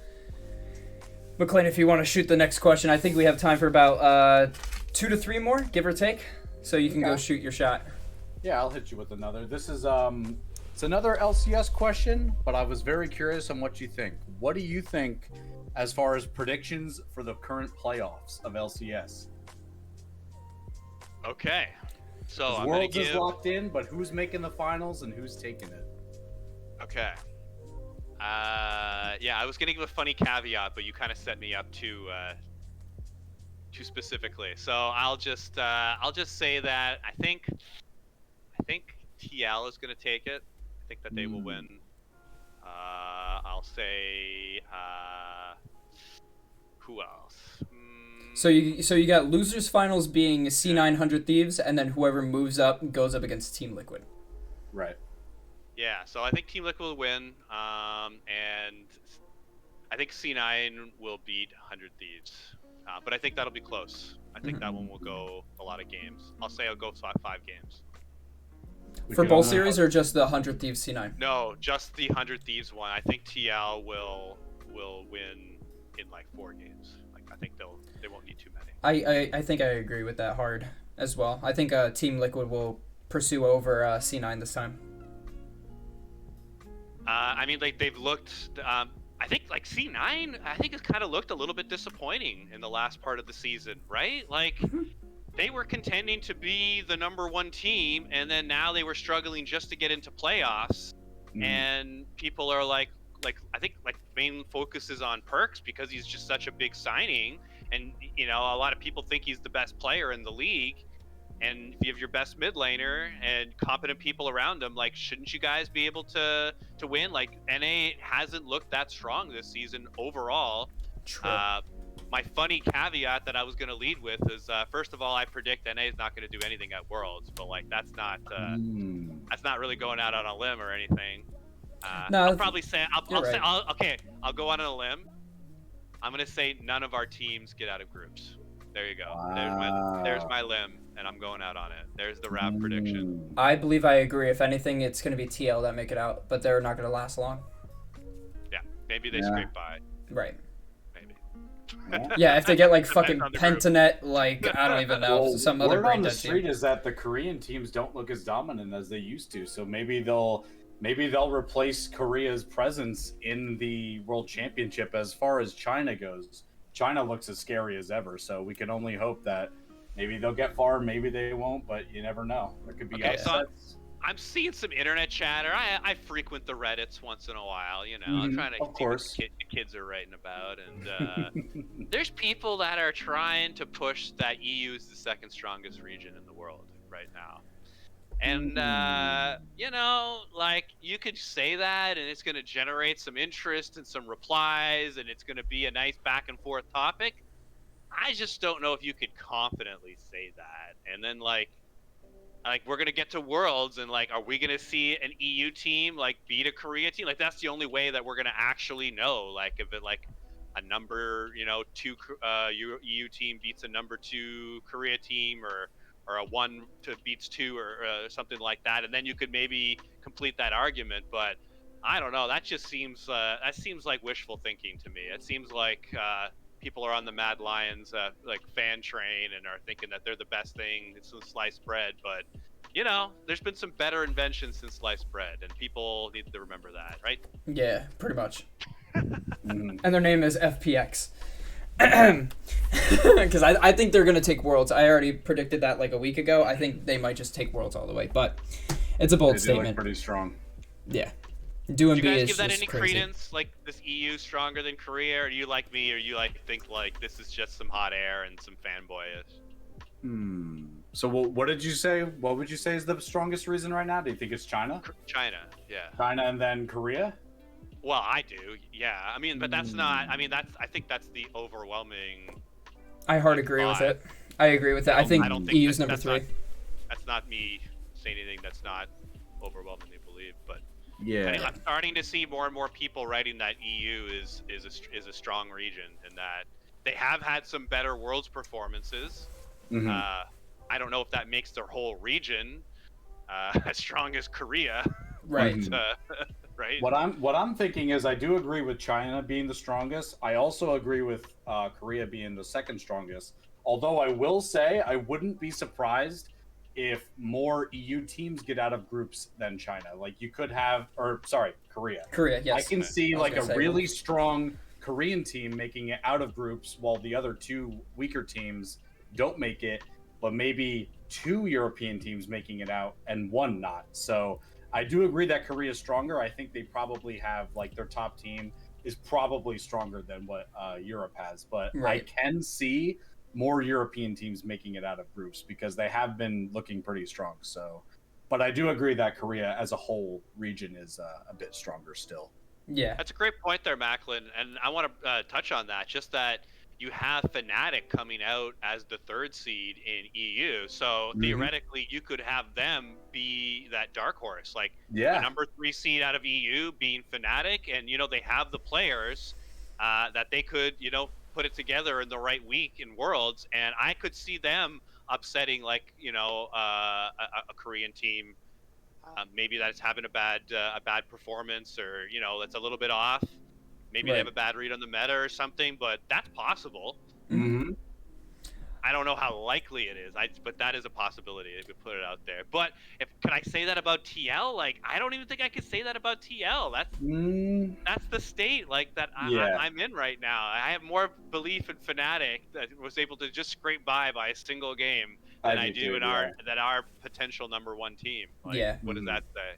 McLean, if you want to shoot the next question, I think we have time for about 2 to 3 more, give or take. So you can go shoot your shot. Yeah, I'll hit you with another. This is It's another LCS question, but I was very curious on what you think. What do you think as far as predictions for the current playoffs of LCS? Okay. So I'm Worlds gonna is give. locked in, but who's making the finals and who's taking it? Okay. Yeah, I was gonna give a funny caveat, but you kind of set me up too specifically. So I'll just say that I think TL is gonna take it. I think that they will win. I'll say who else? So you got losers finals being C900 Thieves, and then whoever moves up goes up against Team Liquid. Right. Yeah, so I think Team Liquid will win, and I think C9 will beat 100 Thieves, but I think that'll be close. I think that one will go a lot of games. I'll say I'll go 5 games. For both series or just the 100 Thieves C9? No, just the 100 Thieves one. I think TL will win in like 4 games. Like I think they won't need too many. I think I agree with that hard as well. I think Team Liquid will pursue over C9 this time. I mean, like they've looked. I think like C9. I think it's kind of looked a little bit disappointing in the last part of the season, right? Like they were contending to be the #1 team, and then now they were struggling just to get into playoffs. And people are like I think like main focus is on Perks because he's just such a big signing, and you know a lot of people think he's the best player in the league. And if you have your best mid laner and competent people around him, like, shouldn't you guys be able to win? Like, NA hasn't looked that strong this season overall. True. My funny caveat that I was going to lead with is, first of all, I predict NA is not going to do anything at Worlds, but like that's not really going out on a limb or anything. No, I'll probably say right. I'll go out on a limb. I'm going to say none of our teams get out of groups. There you go. Wow. There's my limb, and I'm going out on it. There's the Rav prediction. I believe I agree. If anything, it's going to be TL that make it out, but they're not going to last long. Yeah, maybe they scrape by. Right. Maybe. Yeah, if they get like fucking on the Pentanet, like I don't even know, some other word brain on the dead street team. is that the Korean teams don't look as dominant as they used to. So maybe they'll replace Korea's presence in the World Championship as far as China goes. China looks as scary as ever, so we can only hope that maybe they'll get far, maybe they won't, but you never know. There could be upsets. So I'm seeing some internet chatter. I frequent the Reddits once in a while, you know. I'm trying to see what the kids are writing about, and there's people that are trying to push that EU is the second strongest region in the world right now. And, you know, like, you could say that, and it's going to generate some interest and some replies, and it's going to be a nice back-and-forth topic. I just don't know if you could confidently say that. And then, like we're going to get to Worlds, and, like, are we going to see an EU team, like, beat a Korea team? Like, that's the only way that we're going to actually know. Like, if it, like, a number, you know, 2 EU team beats a #2 Korea team, or a 1 to beats 2 or something like that, and then you could maybe complete that argument. But I don't know. That just seems like wishful thinking to me. It seems like people are on the Mad Lions like fan train and are thinking that they're the best thing since sliced bread. But you know, there's been some better inventions since sliced bread, and people need to remember that, right? Yeah, pretty much. And their name is FPX. Because I think they're going to take Worlds. I already predicted that like a week ago. I think they might just take Worlds all the way, but it's a bold statement. Look pretty strong. Yeah. Do you B guys is give that just any crazy. credence? Like, this EU stronger than Korea, or do you like me, or you like think like this is just some hot air and some fanboyish? So what did you say? What would you say is the strongest reason right now? Do you think it's China? China, yeah. China and then Korea? Well, I do, yeah. I mean, but that's not. I mean, I think that's the overwhelming. I hard agree with it. I agree with it. I think EU's number 3. That's not me saying anything that's not overwhelmingly believed, but yeah, I'm starting to see more and more people writing that EU is a strong region, and that they have had some better Worlds performances. I don't know if that makes their whole region as strong as Korea. Right. But, right. What I'm thinking is I do agree with China being the strongest. I also agree with Korea being the second strongest. Although I will say I wouldn't be surprised if more EU teams get out of groups than China. Like you could have, or sorry, Korea. Korea, yes. I can see like a say, really strong Korean team making it out of groups while the other two weaker teams don't make it, but maybe two European teams making it out and one not. So I do agree that Korea is stronger. I think they probably have like their top team is probably stronger than what Europe has, but Right. I can see more European teams making it out of groups because they have been looking pretty strong. So, but I do agree that Korea as a whole region is a bit stronger still. Yeah. That's a great point there, Macklin, and I want to touch on that. Just that you have Fnatic coming out as the third seed in EU, so theoretically you could have them be that dark horse, like the number 3 seed out of EU being Fnatic, and they have the players that they could put it together in the right week in Worlds, and I could see them upsetting like a Korean team. Maybe that's having a bad performance, or that's a little bit off. Maybe they have a bad read on the meta or something, but that's possible. Mm-hmm. I don't know how likely it is, but that is a possibility if we put it out there. But can I say that about TL? Like, I don't even think I could say that about TL. That's the state like that I'm in right now. I have more belief in Fnatic that was able to just scrape by a single game than I do in our potential number 1 team. Like, what does that say?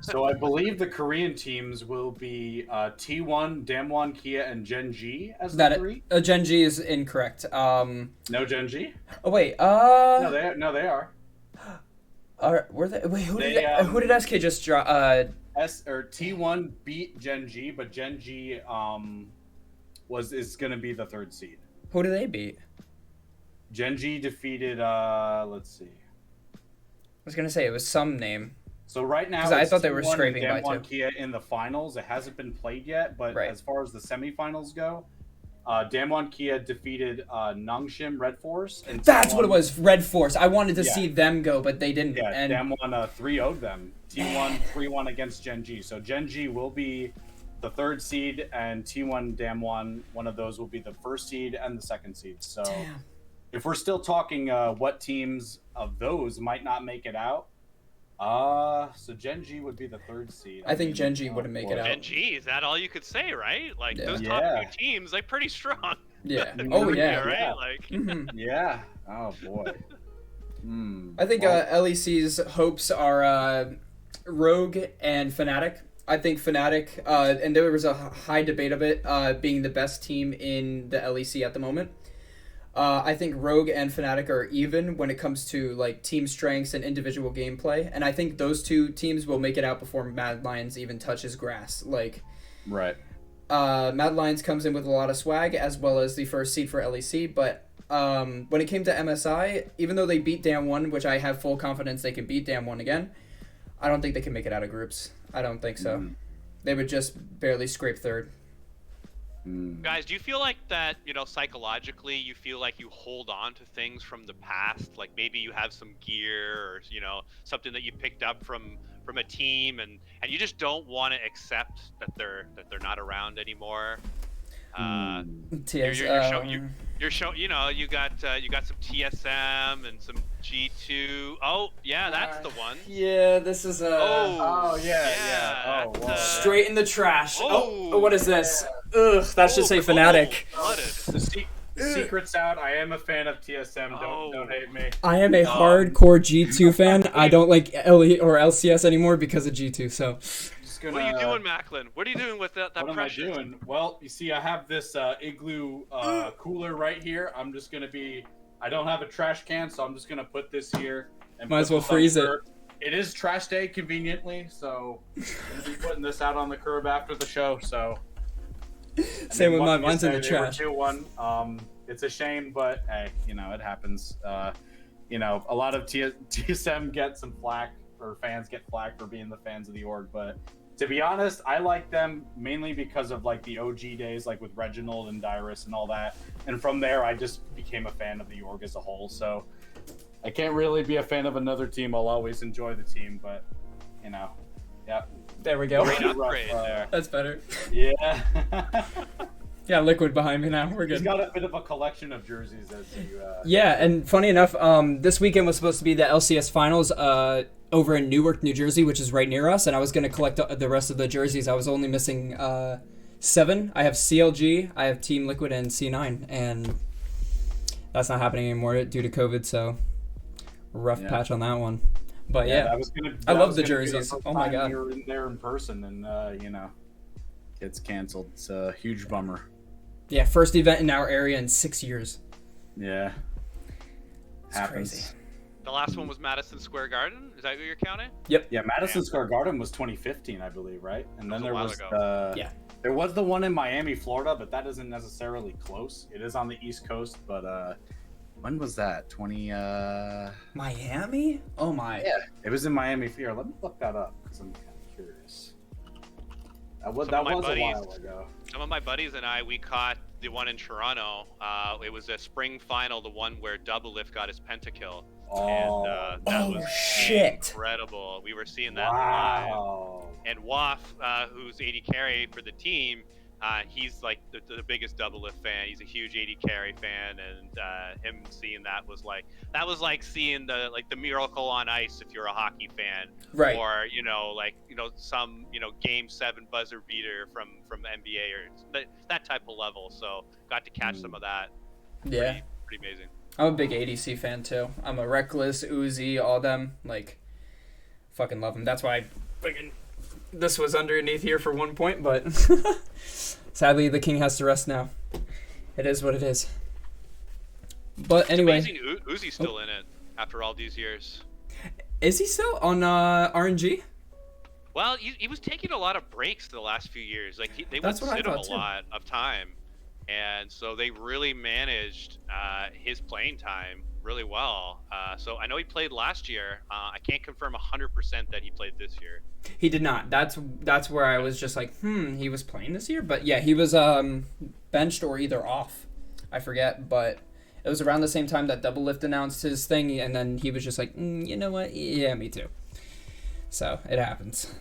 So I believe the Korean teams will be T1, Damwon, Kia, and Gen G as the 3. Gen G is incorrect. No Gen G? Oh wait. No, they are. Were they? Wait, who did SK just draw? T1 beat Gen G, but Gen G is going to be the 3rd seed. Who do they beat? Gen G defeated. Let's see. I was gonna say it was some name. So right now, I thought they were scraping by Damwon Kia in the finals. It hasn't been played yet, but as far as the semifinals go, Damwon Kia defeated Nongshim Red Force. And that's what it was, Red Force. I wanted to see them go, but they didn't. Yeah, and Damwon 3-0'd them. T1 3-1 against Gen G. So Gen G will be the 3rd seed, and T1 Damwon, one of those will be the 1st seed and the 2nd seed. So if we're still talking what teams of those might not make it out, so Gen G would be the 3rd seed. I think Gen G wouldn't make it out. Gen G, is that all you could say, right? Like those top 2 teams, like pretty strong. Yeah. Oh yeah. Right? Yeah. Like. Yeah. Oh boy. I think LEC's hopes are Rogue and Fnatic. I think Fnatic, and there was a high debate of it being the best team in the LEC at the moment. I think Rogue and Fnatic are even when it comes to like team strengths and individual gameplay, and I think those 2 teams will make it out before Mad Lions even touches grass. Like, Mad Lions comes in with a lot of swag as well as the 1st seed for LEC, but when it came to MSI, even though they beat Damwon, which I have full confidence they can beat Damwon again, I don't think they can make it out of groups. I don't think so. They would just barely scrape 3rd. Guys, do you feel like that, psychologically, you feel like you hold on to things from the past? Like maybe you have some gear or, something that you picked up from a team and you just don't want to accept that they're not around anymore. You're showing, you got some TSM and some G2. Oh, yeah, that's the one. Yeah, this is yeah. Oh, straight in the trash. Oh, what is this? Ugh, that should say Fnatic. The secret's out. I am a fan of TSM. Don't hate me. I am a hardcore G2 fan. I don't like LE or LCS anymore because of G2. So. What are you doing, Macklin? What are you doing with that pressure? What am I doing? Well, you see, I have this igloo cooler right here. I'm just gonna be. I don't have a trash can, so I'm just gonna put this here. And might as well freeze it. It is trash day, conveniently, so I'm gonna be putting this out on the curb after the show. So. Same with mine. Mine's in the trash. 2-1. It's a shame, but hey, it happens. A lot of TSM get some flack, or fans get flack for being the fans of the org, but. To be honest, I like them mainly because of like the OG days, like with Reginald and Dyrus and all that. And from there, I just became a fan of the org as a whole. So I can't really be a fan of another team. I'll always enjoy the team, but yeah. There we go. Great upgrade there. That's better. Yeah. Yeah, liquid behind me now. We're He's good. got a bit of a collection of jerseys as you. Yeah, and funny enough, this weekend was supposed to be the LCS finals over in Newark, New Jersey, which is right near us, and I was going to collect the rest of the jerseys. I was only missing 7. I have CLG, I have Team Liquid, and C9, and that's not happening anymore due to COVID, so rough patch on that one. But yeah, I love the jerseys. Oh my god. We were in there in person, and it's canceled. It's a huge bummer. Yeah, first event in our area in 6 years. Yeah. It's Happens. crazy. The last one was Madison Square Garden. Is that what you're counting? Yep. Yeah, Madison Square Garden was 2015, I believe, right? And then there was there was the one in Miami, Florida, but that isn't necessarily close. It is on the East Coast, but when was that? Miami? Oh my. Yeah, it was in Miami. Here, let me look that up because I'm kind of curious. That was a while ago. Some of my buddies and I, we caught the one in Toronto. It was a spring final, the one where Double Lift got his pentakill. Oh, and that was shit. Incredible. We were seeing that wow. live. And Waff, who's 80 carry for the team, he's like the biggest Double Lift fan. He's a huge 80 carry fan, and him seeing that was like seeing the miracle on ice if you're a hockey fan, right? Or some Game 7 buzzer beater from NBA or that type of level. So got to catch some of that. Yeah, pretty amazing. I'm a big ADC fan too. I'm a Reckless, Uzi, all them. Like, fucking love them. That's why this was underneath here for 1 point, but sadly the king has to rest now. It is what it is. But anyway, it's amazing Uzi's still in it after all these years. Is he still on RNG? Well, he was taking a lot of breaks the last few years. Like they would That's what I sit him thought, a too. lot of time, and so they really managed his playing time really well. So I know he played last year. I can't confirm 100% that he played this year. He did not. That's where I was just like, he was playing this year. But yeah, he was benched or either off. I forget, but it was around the same time that Double Lift announced his thing, and then he was just like, you know what? Yeah, me too. So it happens.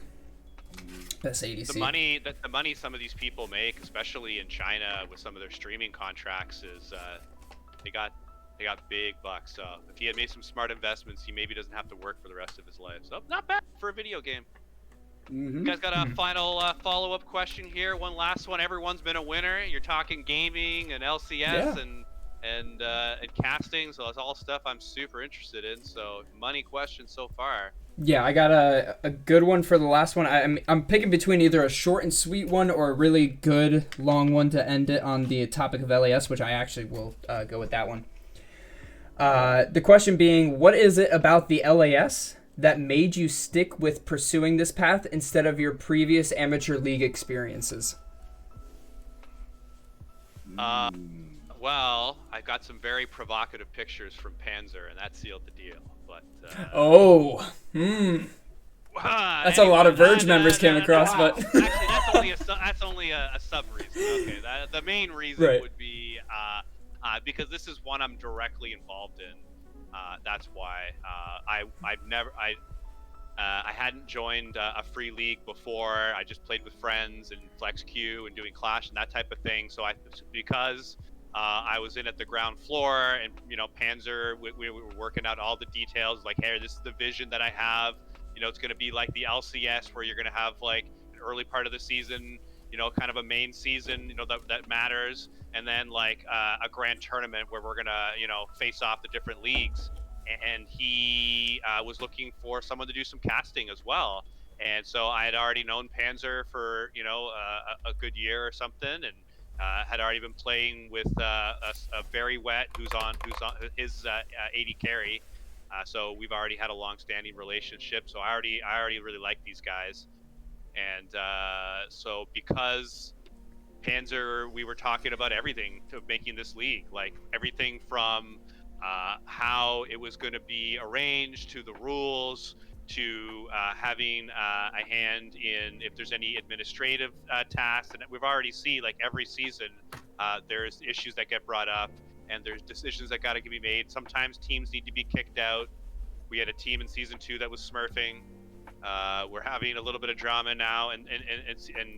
That's ADC. The money some of these people make, especially in China with some of their streaming contracts, is they got big bucks. So if he had made some smart investments, he maybe doesn't have to work for the rest of his life. So not bad for a video game. Mm-hmm. You guys got a final follow-up question here? One last one. Everyone's been a winner. You're talking gaming and LCS and casting, so it's all stuff I'm super interested in. So money questions so far. Yeah, I got a good one for the last one. I'm picking between either a short and sweet one or a really good long one to end it on the topic of LAS, which I actually will go with that one. The question being, what is it about the LAS that made you stick with pursuing this path instead of your previous amateur league experiences? Well, I got some very provocative pictures from Panzer, and that sealed the deal. But that's a lot of Verge members came across, but actually, that's only a sub reason. Okay, the main reason would be because this is one I'm directly involved in. That's why I hadn't joined a free league before. I just played with friends and Flex Q and doing Clash and that type of thing. So because I was in at the ground floor, and Panzer, we were working out all the details. Like, hey, this is the vision that I have. It's going to be like the LCS, where you're going to have like an early part of the season, kind of a main season, that matters, and then like a grand tournament where we're going to, face off the different leagues. And he was looking for someone to do some casting as well. And so I had already known Panzer for a good year or something, and had already been playing with a very wet who's on his 80 carry. So we've already had a long-standing relationship. So I already really like these guys, and so because Panzer, we were talking about everything to making this league, like everything from how it was going to be arranged to the rules to having a hand in if there's any administrative tasks. And we've already seen, like, every season there's issues that get brought up, and there's decisions that got to be made. Sometimes teams need to be kicked out. We had a team in season 2 that was smurfing. We're having a little bit of drama now in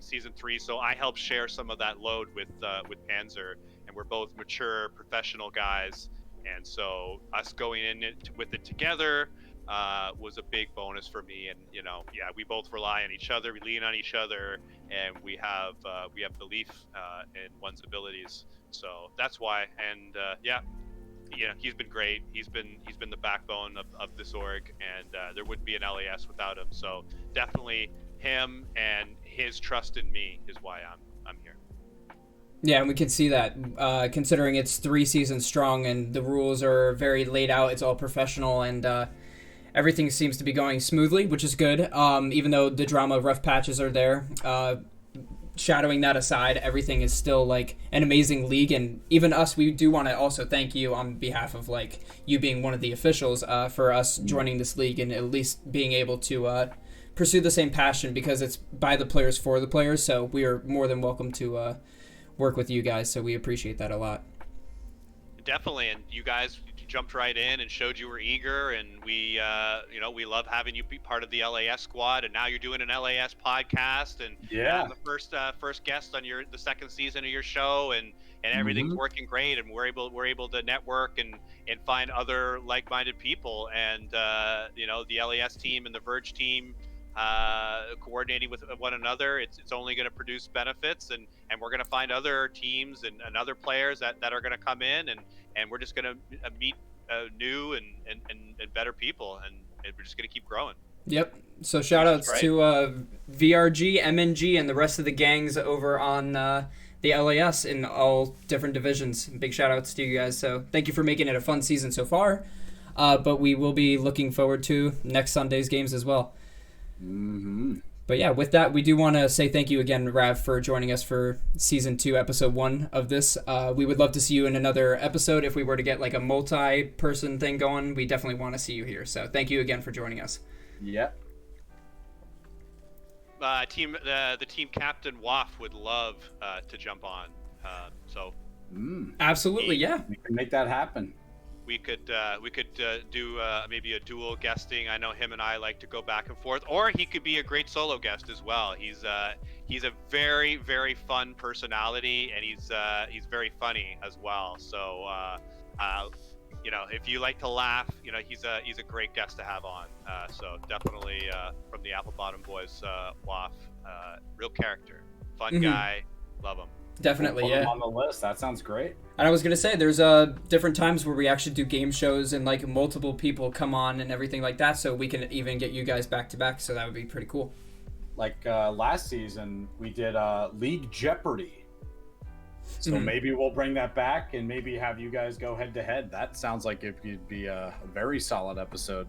season 3, so I help share some of that load with Panzer, and we're both mature professional guys, and so us going in with it together was a big bonus for me. And we both rely on each other, we lean on each other, and we have belief in one's abilities. So that's why. And he's been great. He's been the backbone of this org, and there wouldn't be an LAS without him. So definitely him and his trust in me is why I'm here. Yeah, and we can see that considering it's 3 seasons strong and the rules are very laid out. It's all professional, and everything seems to be going smoothly, which is good. Even though the drama, rough patches are there. Shadowing that aside, everything is still like an amazing league, and even us, we do want to also thank you on behalf of like you being one of the officials for us joining this league and at least being able to pursue the same passion, because it's by the players for the players. So we are more than welcome to work with you guys. So we appreciate that a lot. Definitely, and you guys jumped right in and showed you were eager, and we love having you be part of the LAS squad, and now you're doing an LAS podcast, and I'm the first guest on the second season of your show, and everything's working great, and we're able to network and find other like-minded people, and the LAS team and the Verge team coordinating with one another, it's only going to produce benefits, and we're going to find other teams and other players that are going to come in, and we're just going to meet new and better people, and we're just going to keep growing. Yep. So shout outs to VRG, MNG, and the rest of the gangs over on the LAS in all different divisions. Big shout outs to you guys. So thank you for making it a fun season so far. But we will be looking forward to next Sunday's games as well. But yeah, with that, we do want to say thank you again, Rav, for joining us for season 2, episode 1 of this. We would love to see you in another episode. If we were to get like a multi-person thing going, we definitely want to see you here. So thank you again for joining us. Yep. The team captain Waff would love to jump on. Absolutely, yeah. We can make that happen. We could do maybe a dual guesting. I know him and I like to go back and forth, or he could be a great solo guest as well. He's a very, very fun personality, and he's very funny as well. So if you like to laugh, he's a great guest to have on. So definitely from the Apple Bottom Boys, Waff, real character, fun guy, love him. Definitely, put yeah. them on the list. That sounds great. And I was gonna say, there's different times where we actually do game shows and like multiple people come on and everything like that, so we can even get you guys back to back. So that would be pretty cool. Like last season, we did League Jeopardy. So maybe we'll bring that back and maybe have you guys go head to head. That sounds like it could be a very solid episode.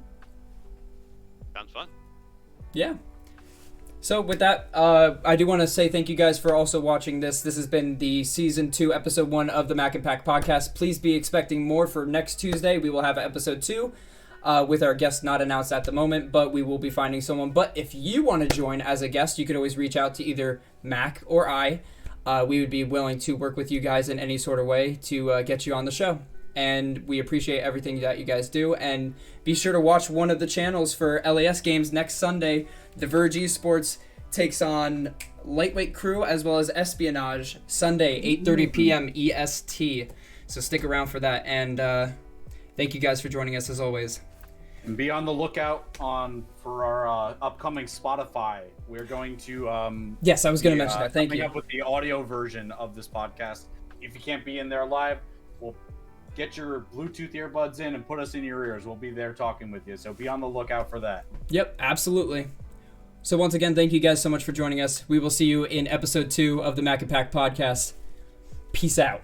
Sounds fun. Yeah. So with that, I do want to say thank you guys for also watching this. This has been the Season 2, Episode 1 of the Mac and Pac Podcast. Please be expecting more for next Tuesday. We will have Episode 2 with our guest not announced at the moment, but we will be finding someone. But if you want to join as a guest, you could always reach out to either Mac or I. We would be willing to work with you guys in any sort of way to get you on the show. And we appreciate everything that you guys do. And be sure to watch one of the channels for LAS games next Sunday. The Verge Esports takes on Lightweight Crew as well as Espionage Sunday, 8:30 p.m. EST. So stick around for that. And thank you guys for joining us as always. And be on the lookout for our upcoming Spotify. We're going to yes, I was going to mention that. Thank you. Coming up with the audio version of this podcast. If you can't be in there live, we'll get your Bluetooth earbuds in and put us in your ears. We'll be there talking with you. So be on the lookout for that. Yep, absolutely. So once again, thank you guys so much for joining us. We will see you in episode 2 of the Mac and Pac Podcast. Peace out.